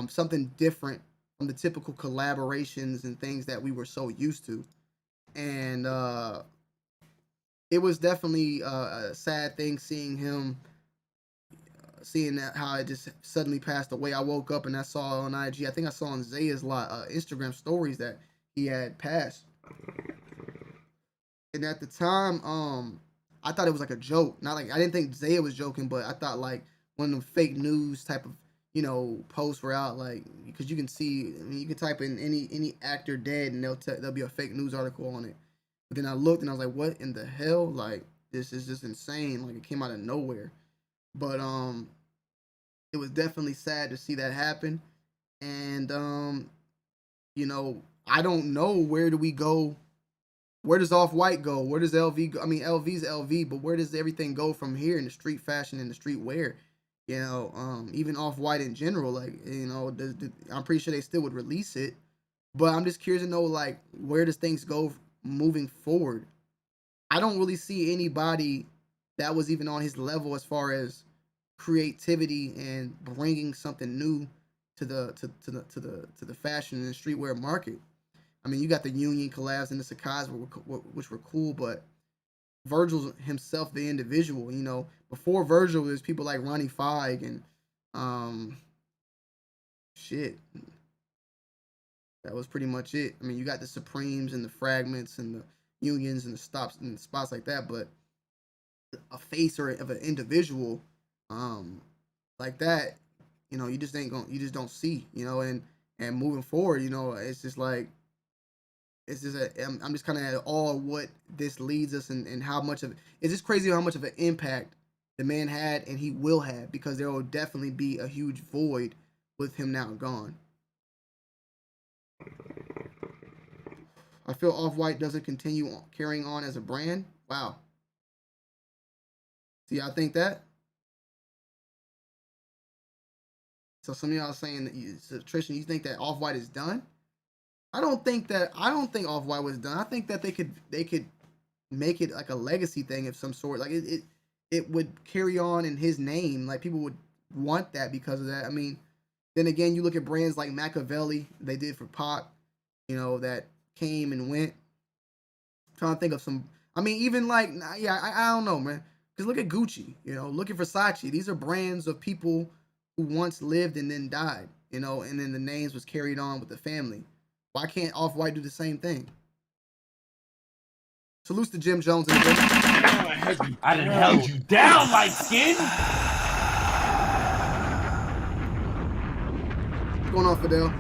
Something different from the typical collaborations and things that we were so used to. And it was definitely a sad thing seeing him, seeing that how it just suddenly passed away. I woke up and I saw on IG, I think I saw on Zaya's Instagram stories that he had passed. And at the time, I thought it was like a joke. Not like, I didn't think Zaya was joking, but I thought like one of them fake news type of, you know, posts were out, like, because you can see, I mean, you can type in any actor dead and there'll be a fake news article on it. But then I looked and I was like, what in the hell? Like, this is just insane. Like, it came out of nowhere. But it was definitely sad to see that happen. And you know, I don't know, where do we go? Where does Off-White go? Where does LV go? I mean, LV's LV, but where does everything go from here in the street fashion and the streetwear? You know, even Off-White in general, like, you know, I'm pretty sure they still would release it, but I'm just curious to know, like, where does things go moving forward? I don't really see anybody that was even on his level as far as creativity and bringing something new to the fashion and streetwear market. I mean, you got the Union collabs and the Sakai's, which were cool, but Virgil himself, the individual, you know, before Virgil, there's people like Ronnie Feig and shit. That was pretty much it. I mean, you got the Supremes and the Fragments and the Unions and the Stops and the spots like that, but a face or of an individual like that, you know, you just don't see, you know, and moving forward, you know, it's just like, I'm just kind of at all what this leads us and how much of it's just crazy how much of an impact the man had and he will have, because there will definitely be a huge void with him now gone. I feel Off-White doesn't continue carrying on as a brand. Wow. See, I think that. So some of y'all saying that so Tristan, you think that Off-White is done? I don't think Off-White was done. I think that they could make it like a legacy thing of some sort. Like it would carry on in his name. Like people would want that because of that. I mean, then again, you look at brands like Machiavelli, they did for Pac, you know, that came and went. I'm trying to think of some. I mean, even like, yeah, I don't know, man. Because look at Gucci, you know, look at Versace. These are brands of people who once lived and then died, you know, and then the names was carried on with the family. Why can't Off-White do the same thing? Salutes to Jim Jones and I done held you down, light skin. What's going on, Fidel?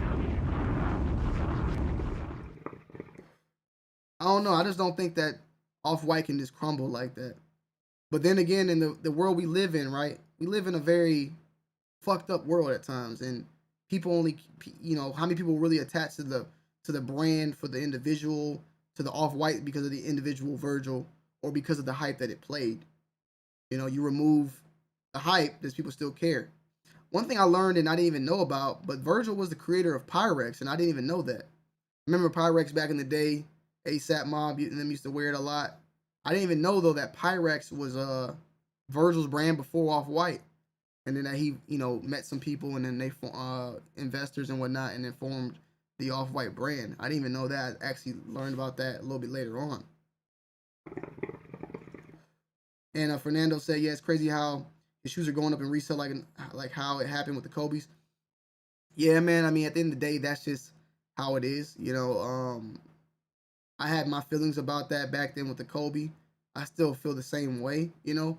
I don't know. I just don't think that Off-White can just crumble like that. But then again, in the world we live in, right? We live in a very fucked up world at times, and people only, you know, how many people really attach to the brand for the individual, to the Off-White because of the individual Virgil, or because of the hype that it played. You know, you remove the hype, there's people still care. One thing I learned and I didn't even know about, but Virgil was the creator of Pyrex, and I didn't even know that. Remember Pyrex back in the day? ASAP Mob and them used to wear it a lot. I didn't even know though that Pyrex was Virgil's brand before Off-White, and then that he, you know, met some people and then they investors and whatnot, and then formed the Off-White brand. I didn't even know that. I actually learned about that a little bit later on. And Fernando said, yeah, it's crazy how his shoes are going up in resale, like how it happened with the Kobe's. Yeah, man. I mean, at the end of the day, that's just how it is. You know, I had my feelings about that back then with the Kobe. I still feel the same way, you know.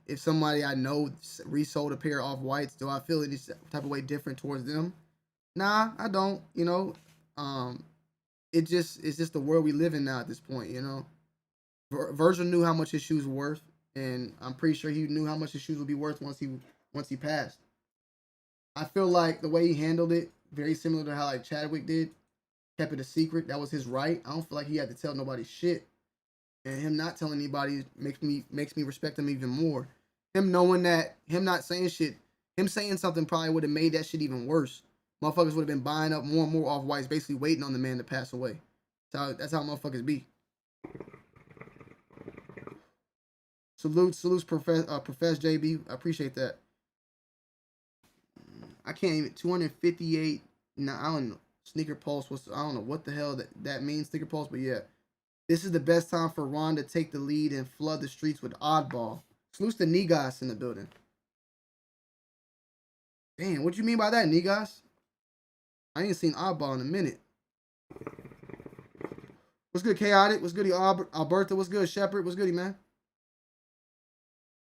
If somebody I know resold a pair of Off-Whites, do I feel any type of way different towards them? Nah, I don't, you know. It's just the world we live in now at this point, you know. Virgil knew how much his shoes were worth, and I'm pretty sure he knew how much his shoes would be worth once he passed. I feel like the way he handled it, very similar to how like Chadwick did, kept it a secret. That was his right. I don't feel like he had to tell nobody shit. And him not telling anybody makes me respect him even more. Him knowing that, him not saying shit, him saying something probably would have made that shit even worse. Motherfuckers would have been buying up more and more Off-Whites, basically waiting on the man to pass away. That's how motherfuckers be. Salutes, Profess JB. I appreciate that. I can't even 258. Nah, I don't know. Sneaker Pulse was, I don't know what the hell that means, Sneaker Pulse, but yeah. This is the best time for Ron to take the lead and flood the streets with oddball. Salutes to Nigas in the building. Damn, what you mean by that, Nigas? I ain't seen oddball in a minute. What's good, Chaotic? What's good, Alberta? What's good, Shepherd? What's good, man?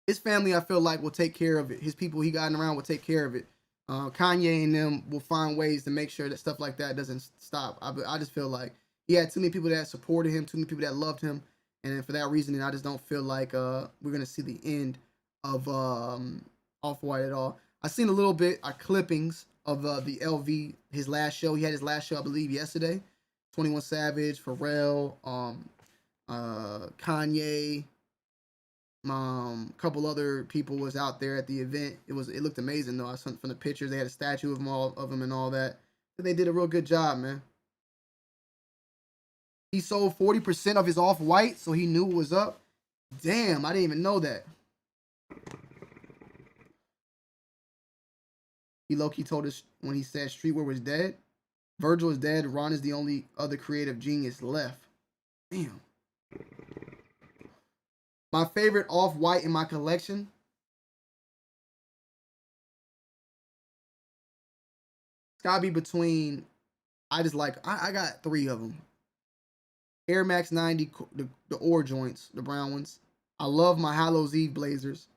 His family, I feel like, will take care of it. His people he gotten around will take care of it. Kanye and them will find ways to make sure that stuff like that doesn't stop. I just feel like he had too many people that supported him, too many people that loved him, and for that reason, I just don't feel like we're gonna see the end of Off-White at all. I seen a little bit of clippings of the LV, his last show. He had his last show, I believe, yesterday. 21 Savage, Pharrell, Kanye, a couple other people was out there at the event. It looked amazing though. I saw from the pictures, they had a statue of them and all that. But they did a real good job, man. He sold 40% of his Off-White, so he knew what was up. Damn, I didn't even know that. He low-key told us when he said Streetwear was dead. Virgil is dead. Ron is the only other creative genius left. Damn. My favorite Off-White in my collection. It's gotta be between, I got 3 of them. Air Max 90, the ore joints, the brown ones. I love my Hallows Eve Blazers.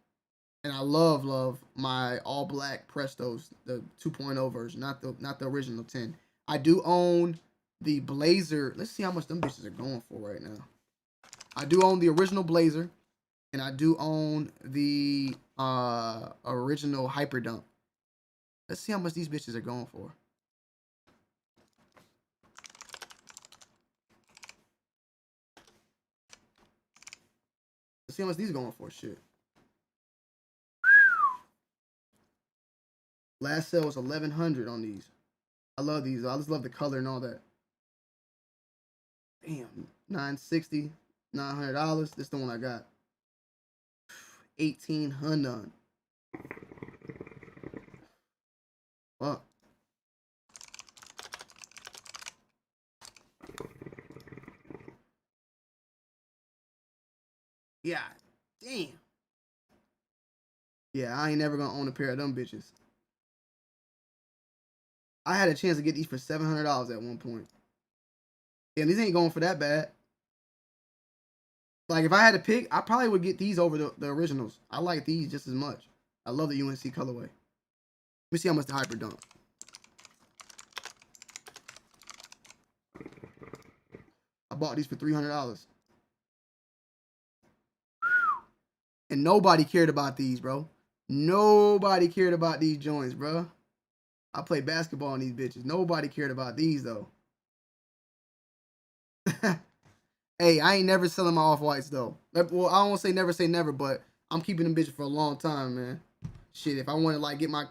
And I love my all black Prestos, the 2.0 version, not the original 10. I do own the Blazer. Let's see how much them bitches are going for right now. I do own the original Blazer, and I do own the original Hyperdunk. Let's see how much these bitches are going for. Let's see how much these are going for. Shit. Last sale was 1,100 on these. I love these. I just love the color and all that. Damn, $960, $900. This is the one I got. 1,800. Fuck. Yeah, damn. Yeah, I ain't never gonna own a pair of them bitches. I had a chance to get these for $700 at one point. Yeah, these ain't going for that bad. Like, if I had to pick, I probably would get these over the originals. I like these just as much. I love the UNC colorway. Let me see how much the Hyperdunk. I bought these for $300. And nobody cared about these, bro. Nobody cared about these joints, bro. I play basketball on these bitches. Nobody cared about these, though. Hey, I ain't never selling my Off-Whites, though. Well, I don't want to say never, but I'm keeping them bitches for a long time, man. Shit, if I want to, like, get my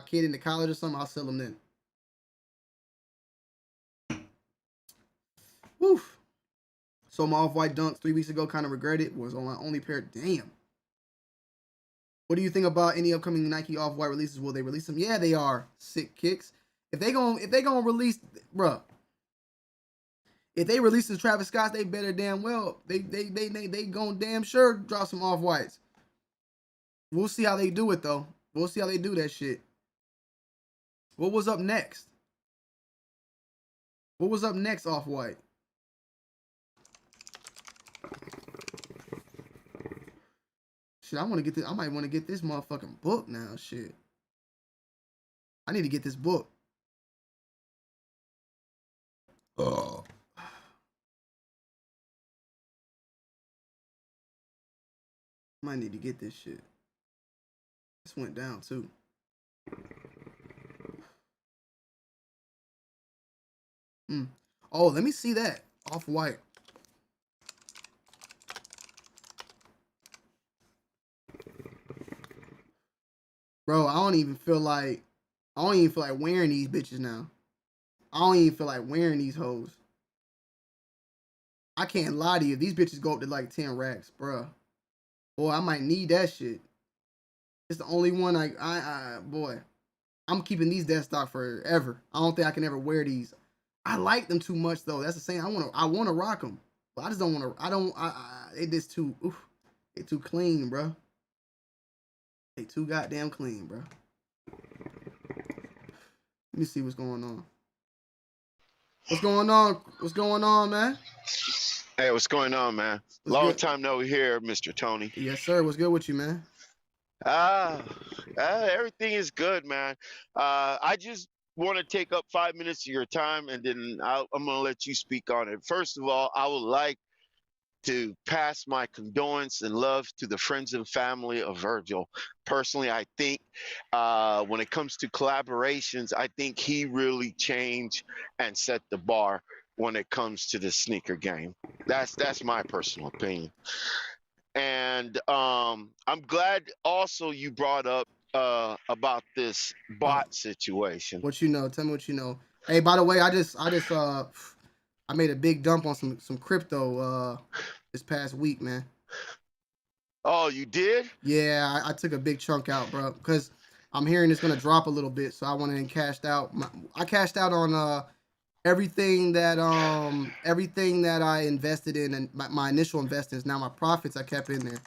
kid into college or something, I'll sell them then. Woof. So my Off-White Dunks 3 weeks ago, kind of regret it. Was on my only pair. Damn. What do you think about any upcoming Nike Off-White releases? Will they release them? Yeah, they are. Sick kicks. If they gonna release, bruh, if they release the Travis Scotts, they better damn well they gonna damn sure drop some Off-Whites. We'll see how they do it though. We'll see how they do that shit. What was up next? What was up next, Off-White? Shit, I want to get this. I might want to get this motherfucking book now. Shit, I need to get this book. Oh. Might need to get this shit. This went down too. Oh, let me see that. Off-White. Bro, I don't even feel like wearing these bitches now. I don't even feel like wearing these hoes. I can't lie to you. These bitches go up to like 10 racks, bro. Boy, I might need that shit. It's the only one boy. I'm keeping these dead stock forever. I don't think I can ever wear these. I like them too much though. That's the same. I want to rock them, but I just don't want to. They just too. Oof, they too clean, bro. They too goddamn clean, bro. Let me see what's going on. What's going on? What's going on, man? Hey, what's going on, man? Long time no hear, Mr. Tony. Yes, sir. What's good with you, man? Everything is good, man. I just want to take up 5 minutes of your time, and then I'm going to let you speak on it. First of all, I would like to pass my condolence and love to the friends and family of Virgil. Personally, I think when it comes to collaborations, I think he really changed and set the bar when it comes to the sneaker game. That's my personal opinion. And I'm glad also you brought up about this bot situation. What you know? Tell me what you know. Hey, by the way, I made a big dump on some crypto this past week, man. Oh, you did? Yeah, I took a big chunk out, bro, because I'm hearing it's gonna drop a little bit, so I went and cashed out. I cashed out on everything that I invested in, and my initial investments. Now my profits I kept in there.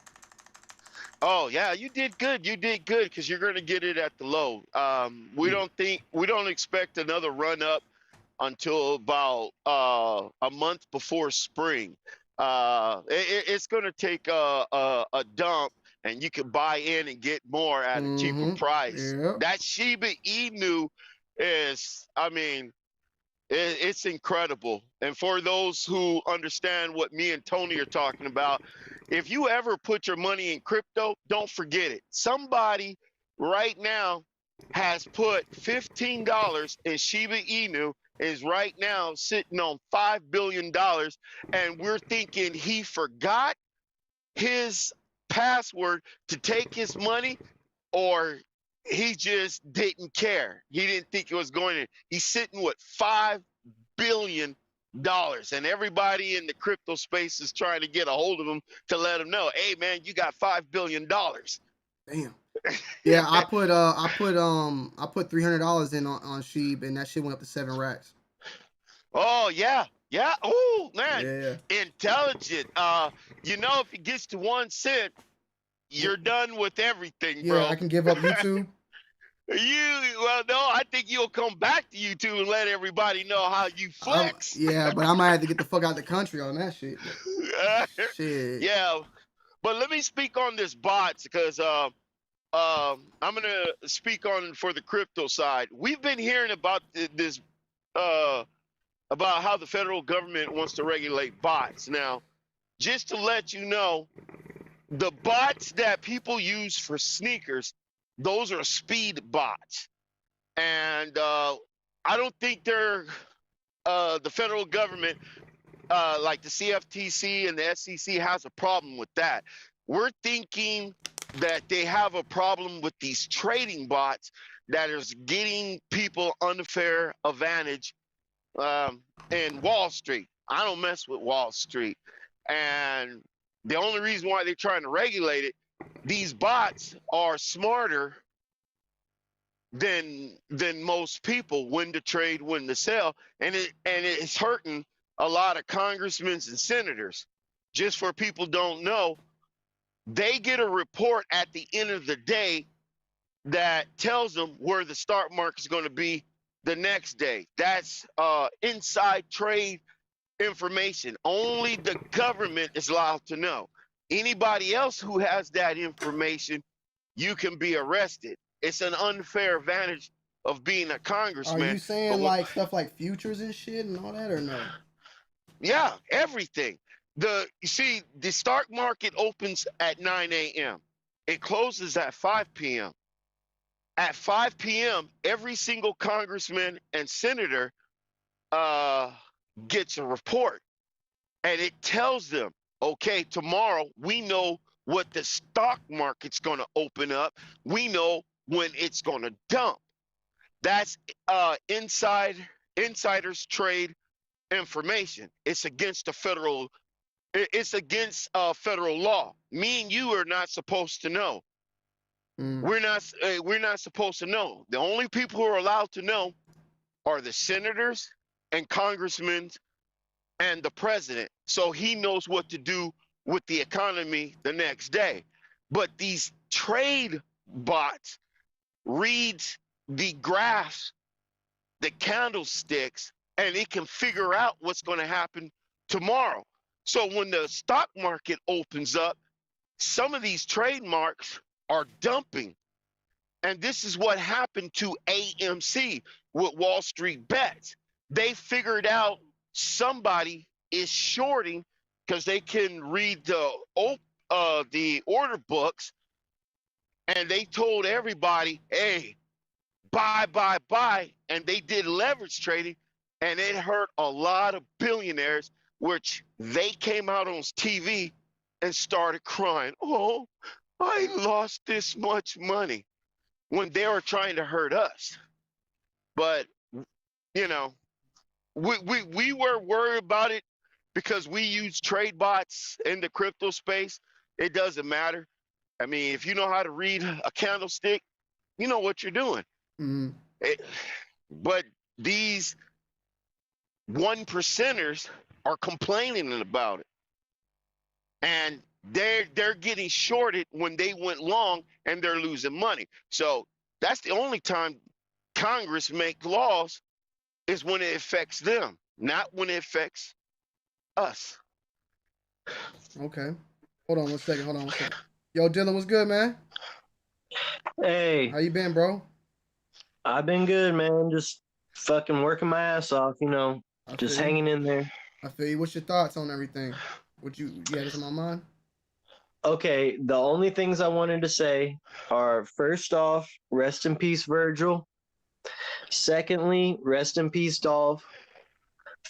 Oh yeah, you did good. You did good because you're gonna get it at the low. We don't expect another run up until about a month before spring. It's going to take a dump, and you can buy in and get more at a cheaper price. Yep. That Shiba Inu is, I mean, it's incredible. And for those who understand what me and Tony are talking about, if you ever put your money in crypto, don't forget it. Somebody right now has put $15 in Shiba Inu, is right now sitting on $5 billion, and we're thinking he forgot his password to take his money, or he just didn't care. He didn't think it was going in. He's sitting with $5 billion, and everybody in the crypto space is trying to get a hold of him to let him know, hey man, you got $5 billion. Damn. Yeah, I put $300 in on Sheeb, and that shit went up to 7 racks. Oh yeah. Oh man, yeah. Intelligent. If it gets to 1 cent, you're done with everything, bro. Yeah, I can give up YouTube. I think you'll come back to YouTube and let everybody know how you flex. Yeah, but I might have to get the fuck out of the country on that shit. Shit. Yeah, but let me speak on this bots because I'm gonna speak on for the crypto side. We've been hearing about this about how the federal government wants to regulate bots. Now, just to let you know, the bots that people use for sneakers, those are speed bots. And I don't think they're the federal government, like the CFTC and the SEC, has a problem with that. We're thinking that they have a problem with these trading bots that is getting people unfair advantage in Wall Street. I don't mess with Wall Street. And the only reason why they're trying to regulate it, these bots are smarter than most people, when to trade, when to sell, and it's hurting a lot of congressmen and senators. Just for people don't know, they get a report at the end of the day that tells them where the stock market is going to be the next day. That's inside trade information. Only the government is allowed to know. Anybody else who has that information, you can be arrested. It's an unfair advantage of being a congressman. Are you saying like stuff like futures and shit and all that, or no? Yeah, everything. You see, the stock market opens at 9 a.m. It closes at 5 p.m. At 5 p.m., every single congressman and senator gets a report, and it tells them, okay, tomorrow we know what the stock market's going to open up. We know when it's going to dump. That's insiders trade information. It's against federal law. Me and you are not supposed to know. We're not supposed to know. The only people who are allowed to know are the senators and congressmen and the president. So he knows what to do with the economy the next day. But these trade bots reads the graphs, the candlesticks, and it can figure out what's going to happen tomorrow. So when the stock market opens up, some of these trademarks are dumping. And this is what happened to AMC with Wall Street Bets. They figured out somebody is shorting because they can read the order books, and they told everybody, hey, buy, and they did leverage trading, and it hurt a lot of billionaires, which they came out on TV and started crying. Oh, I lost this much money, when they were trying to hurt us. But, you know, we were worried about it because we use trade bots in the crypto space. It doesn't matter. I mean, if you know how to read a candlestick, you know what you're doing. But these 1%ers are complaining about it. And they're getting shorted when they went long, and they're losing money. So that's the only time Congress make laws, is when it affects them, not when it affects us. Okay. Hold on one second. Yo, Dylan, what's good, man? Hey, How you been, bro? I've been good, man. Just fucking working my ass off, just hanging in there. I feel you. What's your thoughts on everything? You had this in my mind? Okay, the only things I wanted to say are, first off, rest in peace, Virgil. Secondly, rest in peace, Dolph.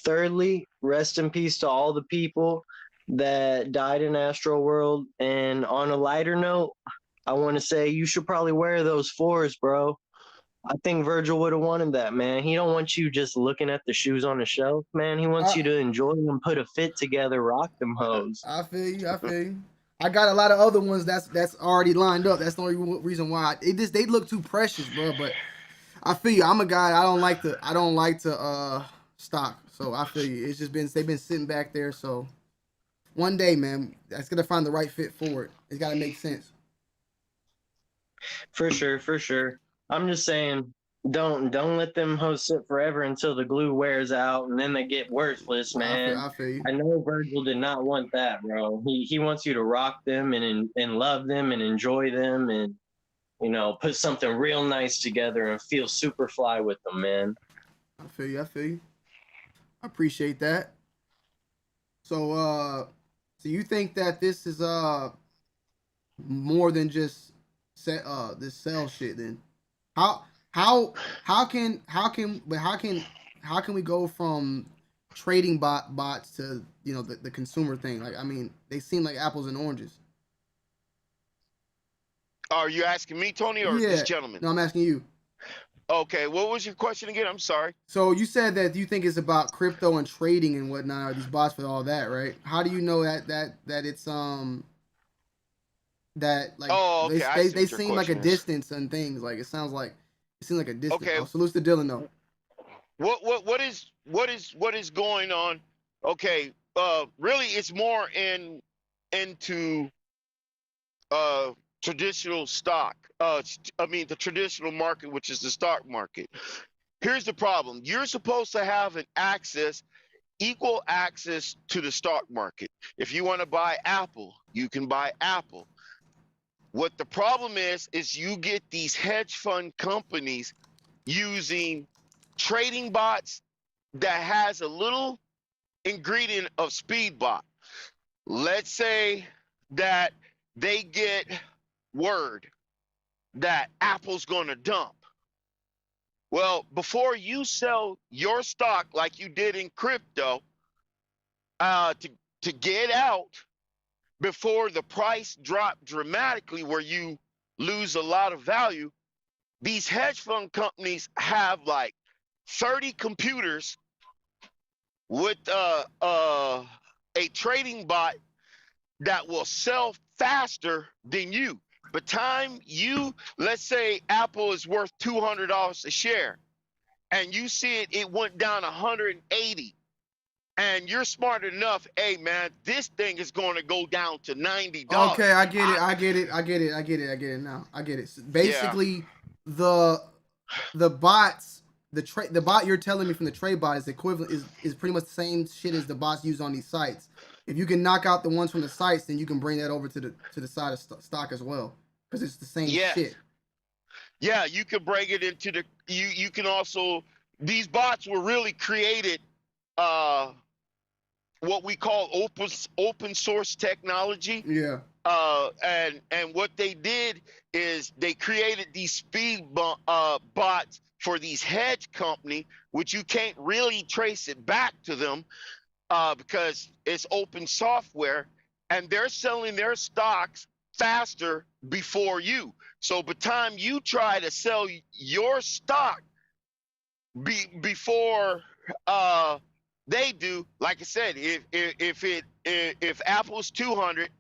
Thirdly, rest in peace to all the people that died in Astro World. And on a lighter note, I want to say you should probably wear those 4s, bro. I think Virgil would have wanted that, man. He don't want you just looking at the shoes on the shelf, man. He wants you to enjoy them, put a fit together, rock them hoes. I feel you. I got a lot of other ones that's already lined up. That's the only reason why. They look too precious, bro. But I feel you. I'm a guy. I don't like to stock. So I feel you. It's just they've been sitting back there. So one day, man, that's gonna find the right fit for it. It's gotta make sense. For sure. I'm just saying, don't let them hoes sit forever until the glue wears out and then they get worthless, man. I feel you. I know Virgil did not want that, bro. He wants you to rock them and love them and enjoy them and, put something real nice together and feel super fly with them, man. I feel you. I appreciate that. So you think that this is more than just this sell shit then? How can we go from trading bots to the consumer thing? Like, I mean, they seem like apples and oranges. Are you asking me, Tony, or this gentleman? No, I'm asking you. Okay, what was your question again? I'm sorry. So you said that you think it's about crypto and trading and whatnot, or these bots for all that, right? How do you know that it's that like okay, they seem like a distance and things, like it sounds like It seems like a distant. Okay. Oh, salute to Dylan though. What is going on? Okay, really, it's more into traditional stock. I mean, the traditional market, which is the stock market. Here's the problem: you're supposed to have equal access to the stock market. If you want to buy Apple, you can buy Apple. What the problem is you get these hedge fund companies using trading bots that has a little ingredient of speed bot. Let's say that they get word that Apple's going to dump. Well, before you sell your stock like you did in crypto, to get out before the price dropped dramatically where you lose a lot of value, these hedge fund companies have like 30 computers with a trading bot that will sell faster than you. By the time let's say Apple is worth $200 a share, and you see it went down 180, and you're smart enough, hey man, this thing is going to go down to $90. Okay, I get it. I get it now. I get it. So basically, the bots, the bot you're telling me from the trade bot is equivalent is pretty much the same shit as the bots used on these sites. If you can knock out the ones from the sites, then you can bring that over to the side of stock as well, because it's the same shit. Yeah, you can bring it into the. You can also, these bots were really created, what we call open source technology. Yeah. And what they did is they created these speed bots for these hedge company, which you can't really trace it back to them, because it's open software, and they're selling their stocks faster before you. So by the time you try to sell your stock before they do, like I said, if Apple's 200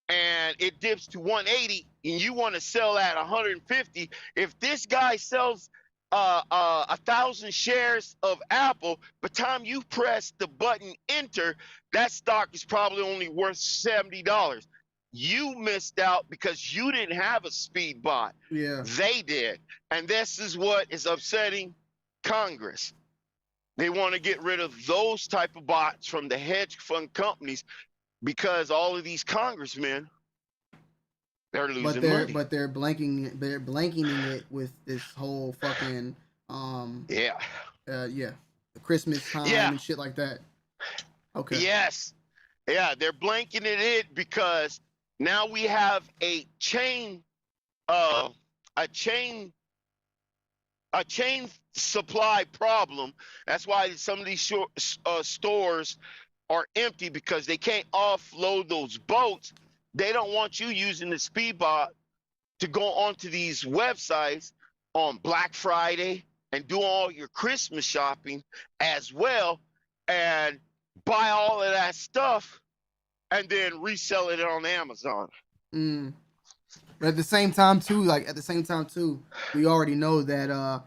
and it dips to 180 and you want to sell at 150, if this guy sells 1,000 shares of Apple, by the time you press the button enter, that stock is probably only worth $70. You missed out because you didn't have a speed bot. Yeah. They did. And this is what is upsetting Congress. They want to get rid of those type of bots from the hedge fund companies, because all of these congressmen, they're losing money. But they're blanking it with this whole fucking Christmas time and shit like that. Okay. Yes. Yeah, they're blanking it because now we have a chain supply problem. That's why some of these stores are empty, because they can't offload those boats. They don't want you using the speed bot to go onto these websites on Black Friday and do all your Christmas shopping as well, and buy all of that stuff and then resell it on Amazon. But at the same time too, we already know that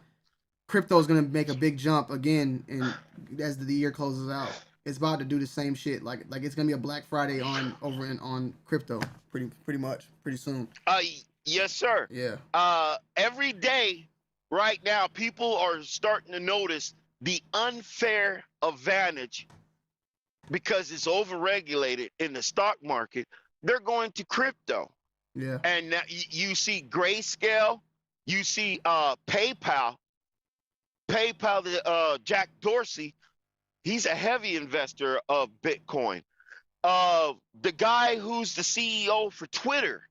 crypto is gonna make a big jump again, and as the year closes out, it's about to do the same shit. Like it's gonna be a Black Friday on crypto pretty much pretty soon. Yes, sir. Yeah. Every day right now, people are starting to notice the unfair advantage, because it's overregulated in the stock market. They're going to crypto. Yeah. And now you see Grayscale, you see PayPal, Jack Dorsey, he's a heavy investor of Bitcoin. The guy who's the CEO for Twitter,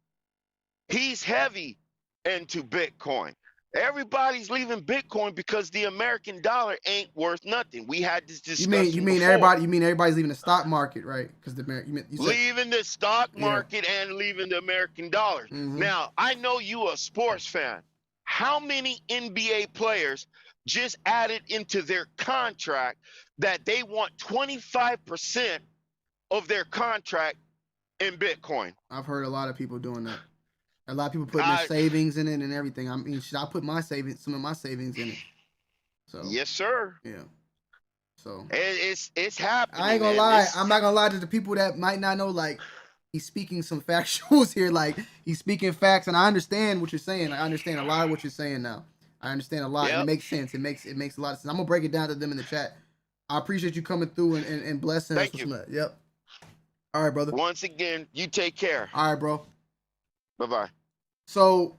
he's heavy into Bitcoin. Everybody's leaving Bitcoin because the American dollar ain't worth nothing. We had this discussion. You mean everybody's leaving the stock market, right? Because leaving the stock market and leaving the American dollar. Mm-hmm. Now, I know you a sports fan. How many NBA players just added into their contract that they want 25% of their contract in Bitcoin? I've heard a lot of people doing that. A lot of people putting their savings in it and everything. I mean, should I put some of my savings in it? So yes, sir. yeah. So it's happening. I ain't gonna man. lie. I'm not gonna lie to the people that might not know. Like, he's speaking some factuals here. Like, he's speaking facts, and I understand what you're saying. I understand a lot of what you're saying now. I understand a lot. Yep. It makes sense. It makes a lot of sense. I'm gonna break it down to them in the chat. I appreciate you coming through and blessing us with some of that. Yep. All right, brother. Once again, you take care. All right, bro. Bye-bye. So,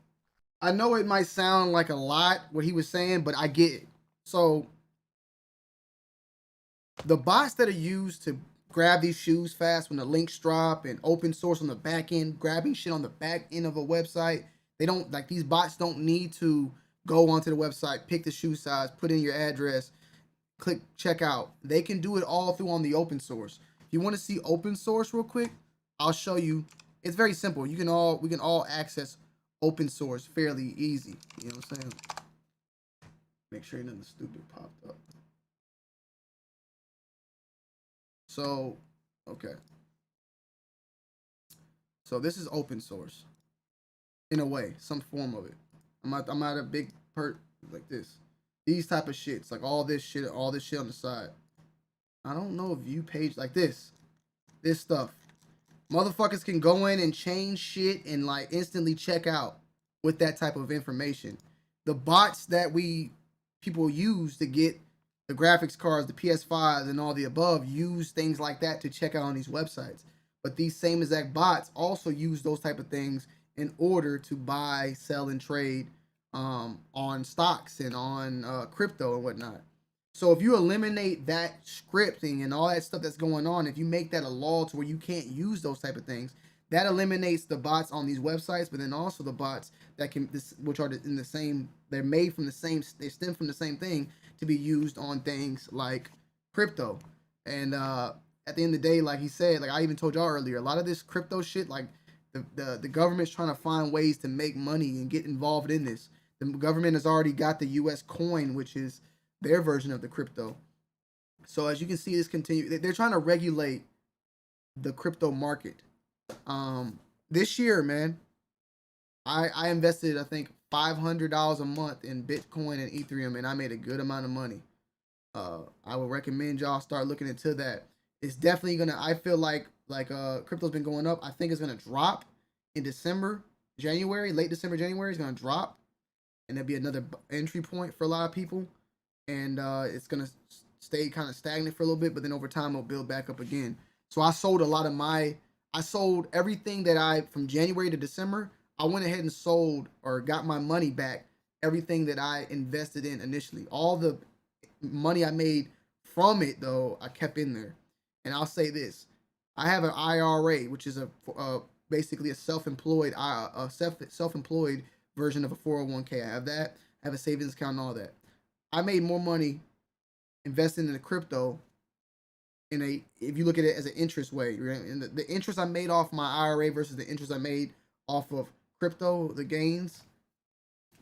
I know it might sound like a lot what he was saying, but I get it. So, the bots that are used to grab these shoes fast when the links drop and open source on the back end, grabbing shit on the back end of a website, they don't, like, these bots don't need to go onto the website, pick the shoe size, put in your address, click checkout. They can do it all through on the open source. If you want to see open source real quick, I'll show you. It's very simple. We can all access open source fairly easy. You know what I'm saying? Make sure nothing stupid popped up. So, okay. So this is open source. In a way, some form of it. I'm not a big like this. These type of shits, like all this shit on the side. I don't know, view page like this. This stuff. Motherfuckers can go in and change shit and like instantly check out with that type of information. The bots that people use to get the graphics cards, the PS5s and all the above use things like that to check out on these websites. But these same exact bots also use those type of things in order to buy, sell, and trade on stocks and on crypto and whatnot. So if you eliminate that scripting and all that stuff that's going on, if you make that a law to where you can't use those type of things, that eliminates the bots on these websites, but then also the bots that can, which are in the same, they're made from the same, they stem from the same thing to be used on things like crypto. And at the end of the day, like he said, like I even told y'all earlier, a lot of this crypto shit, like the government's trying to find ways to make money and get involved in this. The government has already got the US coin, which is their version of the crypto. So as you can see, this continue. They're trying to regulate the crypto market. This year, man, I invested, I think, $500 a month in Bitcoin and Ethereum, and I made a good amount of money. I would recommend y'all start looking into that. It's definitely gonna. I feel like crypto's been going up. I think it's gonna drop in December, January, late December, January. It's gonna drop, and there'll be another entry point for a lot of people. And it's gonna stay kind of stagnant for a little bit, but then over time it'll build back up again. So I sold a lot of I sold everything that from January to December. I went ahead and sold or got my money back, everything that I invested in initially. All the money I made from it, though, I kept in there. And I'll say this: I have an IRA, which is basically a self-employed version of a 401k. I have that. I have a savings account and all that. I made more money investing in the crypto if you look at it as an interest way, right? And the interest I made off my IRA versus the interest I made off of crypto, the gains,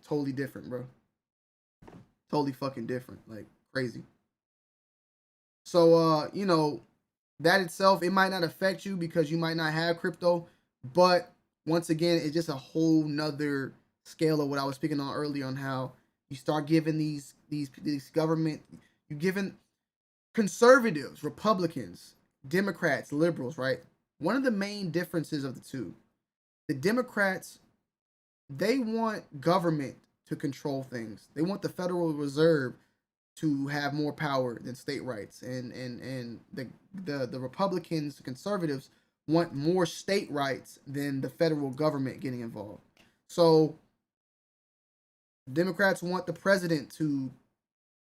totally different, bro. Totally fucking different, like crazy. So, you know, that itself, it might not affect you because you might not have crypto, but once again, it's just a whole nother scale of what I was speaking on earlier on how you start giving these government, you're giving conservatives, Republicans, Democrats, liberals, right? One of the main differences of the two, the Democrats, they want government to control things. They want the Federal Reserve to have more power than state rights, and the Republicans, the conservatives, want more state rights than the federal government getting involved. So Democrats want the president to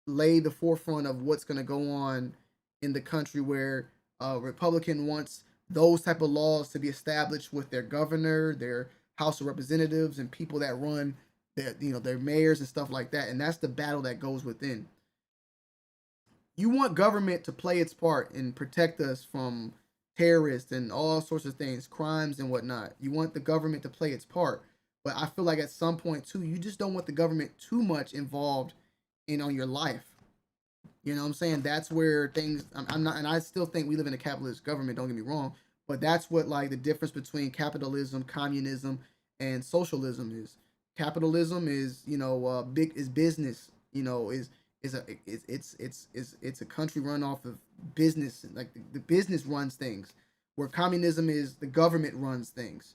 lay the forefront of what's going to go on in the country, where Republican wants those type of laws to be established with their governor, their House of Representatives, and people that run their mayors and stuff like that. And that's the battle that goes within. You want government to play its part and protect us from terrorists and all sorts of things, crimes and whatnot. You want the government to play its part. But I feel like at some point too, you just don't want the government too much involved on your life. You know what I'm saying? That's where things, I'm not, and I still think we live in a capitalist government, don't get me wrong, but that's what, like, the difference between capitalism, communism, and socialism is. Capitalism is, you know, big is business. You know, it's a country run off of business, like the business runs things. Where communism is the government runs things.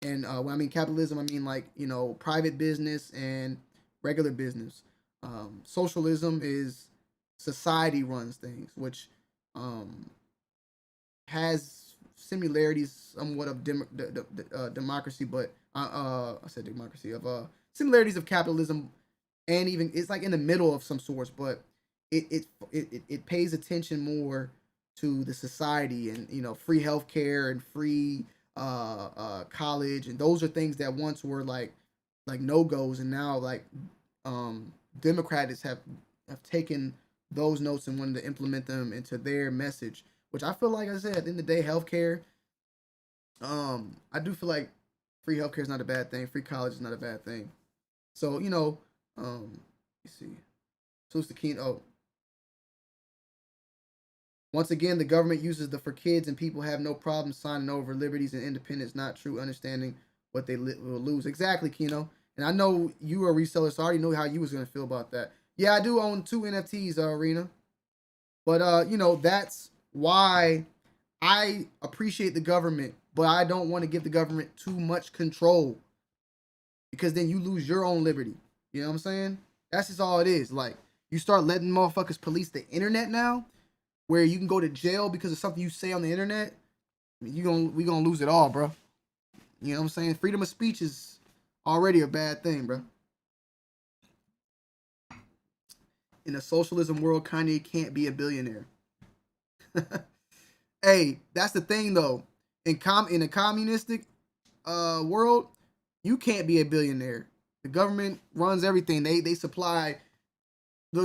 And when I mean capitalism, I mean like, you know, private business and regular business. Socialism is society runs things, which has similarities somewhat of democracy, but I said democracy of similarities of capitalism, and even it's like in the middle of some sorts, but it pays attention more to the society, and you know, free healthcare and free college, and those are things that once were like no-goes, and now like Democrats have taken those notes and wanted to implement them into their message, which I feel like I said at the end of the day, healthcare, I do feel like free healthcare is not a bad thing, free college is not a bad thing. So, you know, let's see. So it's the key. Oh, once again, the government uses the for kids and people have no problem signing over liberties and independence, not true understanding what they will lose. Exactly, Kino. And I know you are a reseller, so I already know how you was going to feel about that. Yeah, I do own 2 NFTs, Arena. But, you know, that's why I appreciate the government, but I don't want to give the government too much control, because then you lose your own liberty. You know what I'm saying? That's just all it is. Like, you start letting motherfuckers police the internet now, where you can go to jail because of something you say on the internet. I mean, we gonna lose it all, bro. You know what I'm saying? Freedom of speech is already a bad thing, bro. In a socialism world, Kanye can't be a billionaire. Hey, that's the thing though. In a communistic world, you can't be a billionaire. The government runs everything. The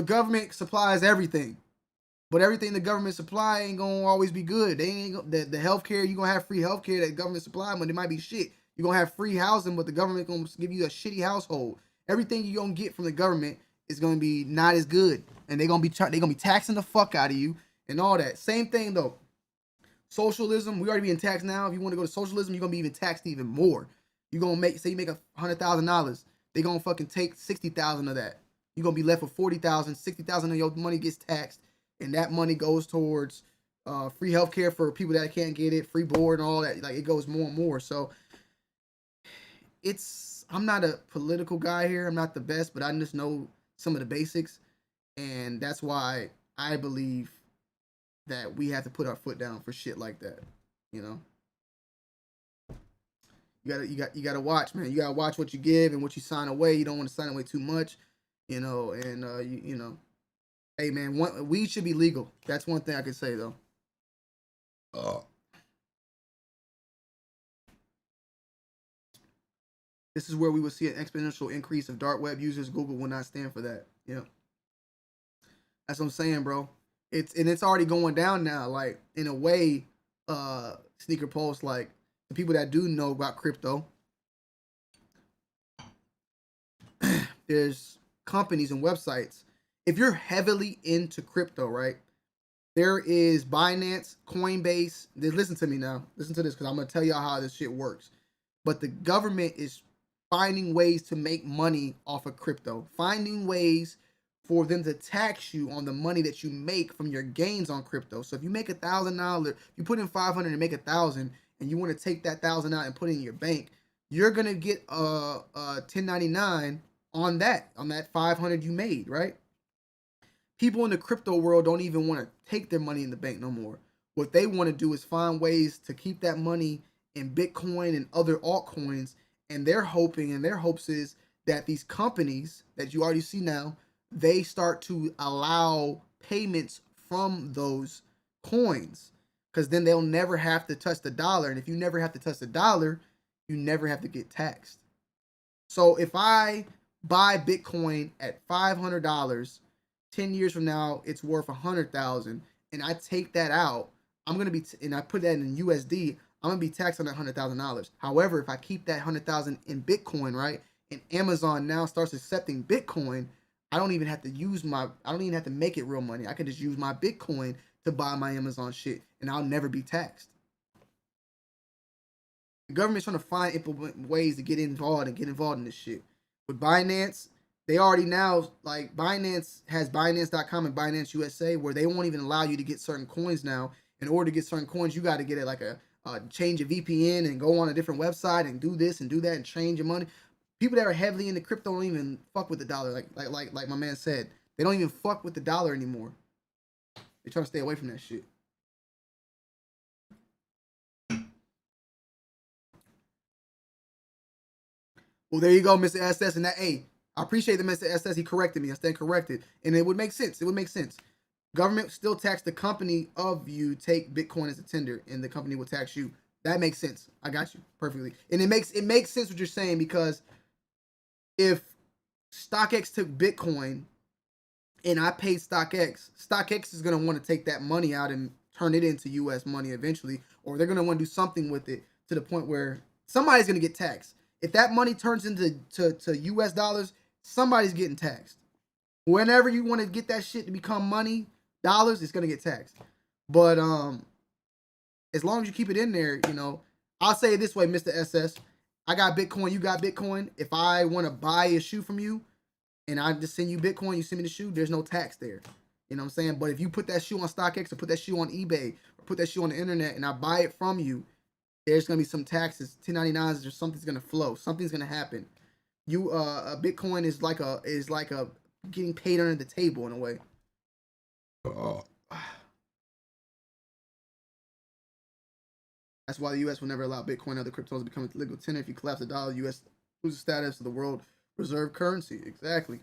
government supplies everything. But everything the government supply ain't gonna always be good. They ain't gonna, the healthcare, you gonna have free healthcare that government supply, but it might be shit. You're gonna have free housing, but the government gonna give you a shitty household. Everything you're gonna get from the government is gonna be not as good, and they're gonna be taxing the fuck out of you and all that. Same thing though. Socialism, we already being taxed now. If you want to go to socialism, you're gonna be even taxed even more. You're gonna make, say you make $100,000, they gonna fucking take 60,000 of that. You're gonna be left with 40,000, 60,000 of your money gets taxed, and that money goes towards free healthcare for people that can't get it, free board and all that. Like, it goes more and more. So I'm not a political guy here. I'm not the best, but I just know some of the basics, and that's why I believe that we have to put our foot down for shit like that. You know, you gotta watch, man. You gotta watch what you give and what you sign away. You don't want to sign away too much, you know. And you know, hey man, weed should be legal. That's one thing I can say though. This is where we will see an exponential increase of dark web users. Google will not stand for that. Yeah, that's what I'm saying, bro. It's already going down now. Like, in a way, Sneaker Pulse, like, the people that do know about crypto, there's companies and websites. If you're heavily into crypto, right, there is Binance, Coinbase. Listen to me now. Listen to this, because I'm going to tell y'all how this shit works. But the government is finding ways to make money off of crypto, finding ways for them to tax you on the money that you make from your gains on crypto. So if you make $1,000, you put in 500 and make 1,000, and you want to take that 1,000 out and put it in your bank, you're gonna get a 1099 on that 500 you made, right? People in the crypto world don't even want to take their money in the bank no more. What they want to do is find ways to keep that money in Bitcoin and other altcoins, and they're hoping, and their hopes is that these companies that you already see now, they start to allow payments from those coins, because then they'll never have to touch the dollar. And if you never have to touch the dollar, you never have to get taxed. So if I buy Bitcoin at $500, 10 years from now, it's worth 100,000, and I take that out, I'm going to be, and I put that in USD, I'm going to be taxed on that $100,000. However, if I keep that 100,000 in Bitcoin, right, and Amazon now starts accepting Bitcoin, I don't even have to make it real money. I can just use my Bitcoin to buy my Amazon shit, and I'll never be taxed. The government's trying to find implement ways to get involved in this shit. With Binance, they already now, like, Binance has Binance.com and Binance USA, where they won't even allow you to get certain coins now. In order to get certain coins, you got to get it like a change a VPN and go on a different website and do this and do that and change your money. People that are heavily into crypto don't even fuck with the dollar. Like my man said, they don't even fuck with the dollar anymore. They try to stay away from that shit. Well, there you go, Mr. SS. And that, hey, I appreciate the Mr. SS. He corrected me. I stand corrected. And it would make sense. It would make sense. Government still tax the company of you take Bitcoin as a tender, and the company will tax you. That makes sense. I got you perfectly. And it makes sense what you're saying, because if StockX took Bitcoin and I paid StockX, StockX is going to want to take that money out and turn it into US money eventually, or they're going to want to do something with it to the point where somebody's going to get taxed. If that money turns into US dollars, somebody's getting taxed. Whenever you want to get that shit to become money, dollars, it's going to get taxed. But as long as you keep it in there, you know, I'll say it this way, Mr. SS. I got Bitcoin, you got Bitcoin. If I want to buy a shoe from you and I just send you Bitcoin, you send me the shoe, there's no tax there. You know what I'm saying? But if you put that shoe on StockX or put that shoe on eBay or put that shoe on the internet and I buy it from you, there's going to be some taxes, 1099s, or something's going to flow. Something's going to happen. You a Bitcoin is like a getting paid under the table in a way. That's why the U.S. will never allow Bitcoin and other cryptos to become a legal tender. If you collapse the dollar, the U.S. loses status of the world reserve currency. Exactly.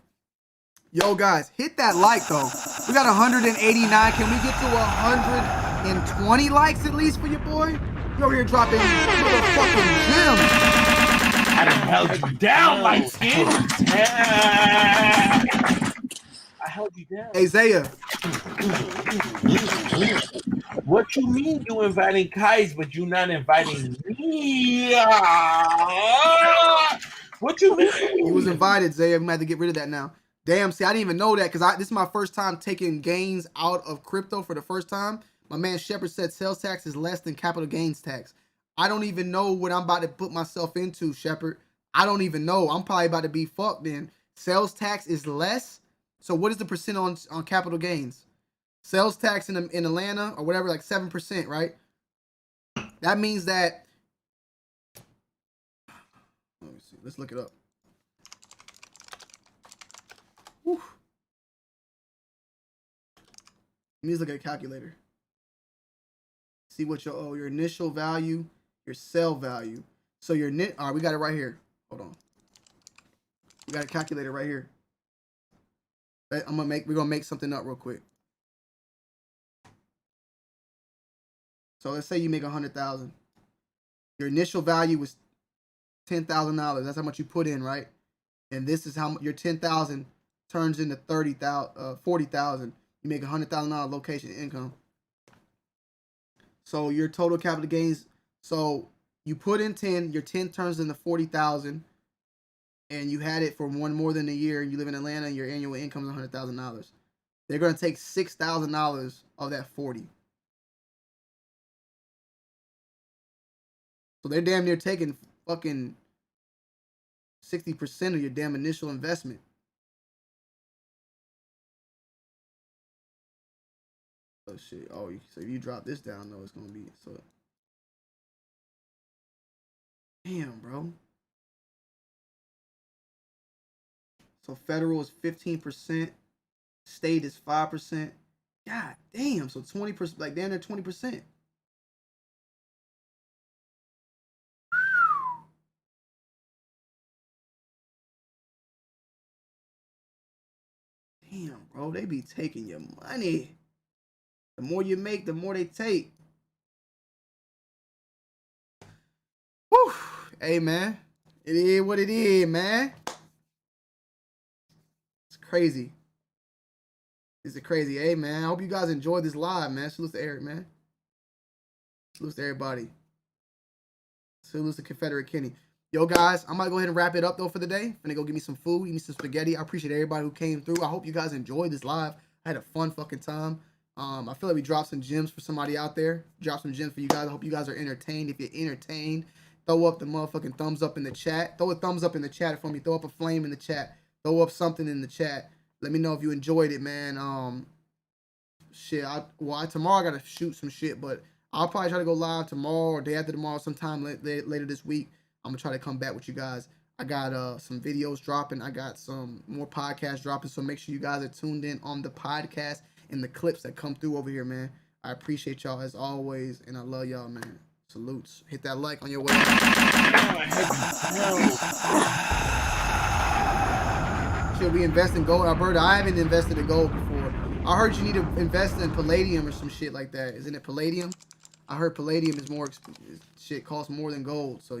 Yo, guys, hit that like, though. We got 189. Can we get to 120 likes at least for your boy? You over here dropping motherfucking gems. I done held you down, light skin. I held you down. Hey, Zaya. What you mean you inviting Kais, but you not inviting me? What you mean? He was invited, Zaya. We might have to get rid of that now. Damn, see, I didn't even know that, because this is my first time taking gains out of crypto for the first time. My man Shepard said sales tax is less than capital gains tax. I don't even know what I'm about to put myself into, Shepard. I don't even know. I'm probably about to be fucked then. Sales tax is less? So what is the percent on capital gains? Sales tax in Atlanta or whatever, like 7%, right? That means that, let me see. Let's look it up. Whew. Let me just look at a calculator. See what your initial value, your sell value. So your net, all right, we got it right here. Hold on. We got a calculator right here. We're gonna make something up real quick. So let's say you make 100,000. Your initial value was $10,000. That's how much you put in, right? And this is how your 10,000 turns into 40,000. You make $100,000 location income. So your total capital gains. So you put in 10. Your 10 turns into 40,000, and you had it for more than a year. And you live in Atlanta, and your annual income is $100,000. They're gonna take $6,000 of that 40. So they're damn near taking fucking 60% of your damn initial investment. Oh shit! Oh, so if you drop this down, though, it's gonna be so. Damn, bro. So federal is 15%, state is 5%. God damn! So 20%, like damn near 20%. Damn, bro, they be taking your money. The more you make, the more they take. Whew. Hey, man. It is what it is, man. It's crazy. It's crazy. Hey, man. I hope you guys enjoyed this live, man. Salute to Eric, man. Salute to everybody. Salute to Confederate Kenny. Yo, guys, I'm going to go ahead and wrap it up, though, for the day. I'm going to go get me some food, eat me some spaghetti. I appreciate everybody who came through. I hope you guys enjoyed this live. I had a fun fucking time. I feel like we dropped some gems for somebody out there. Dropped some gems for you guys. I hope you guys are entertained. If you're entertained, throw up the motherfucking thumbs up in the chat. Throw a thumbs up in the chat for me. Throw up a flame in the chat. Throw up something in the chat. Let me know if you enjoyed it, man. Shit, tomorrow I gotta shoot some shit, but I'll probably try to go live tomorrow or day after tomorrow, sometime later this week. I'm gonna try to come back with you guys. I got some videos dropping. I got some more podcasts dropping, so make sure you guys are tuned in on the podcast and the clips that come through over here, man. I appreciate y'all as always, and I love y'all, man. Salutes. Hit that like on your way. Should we invest in gold? Alberta, I haven't invested in gold before. I heard you need to invest in palladium or some shit like that. Isn't it palladium? I heard palladium is more shit costs more than gold, so you need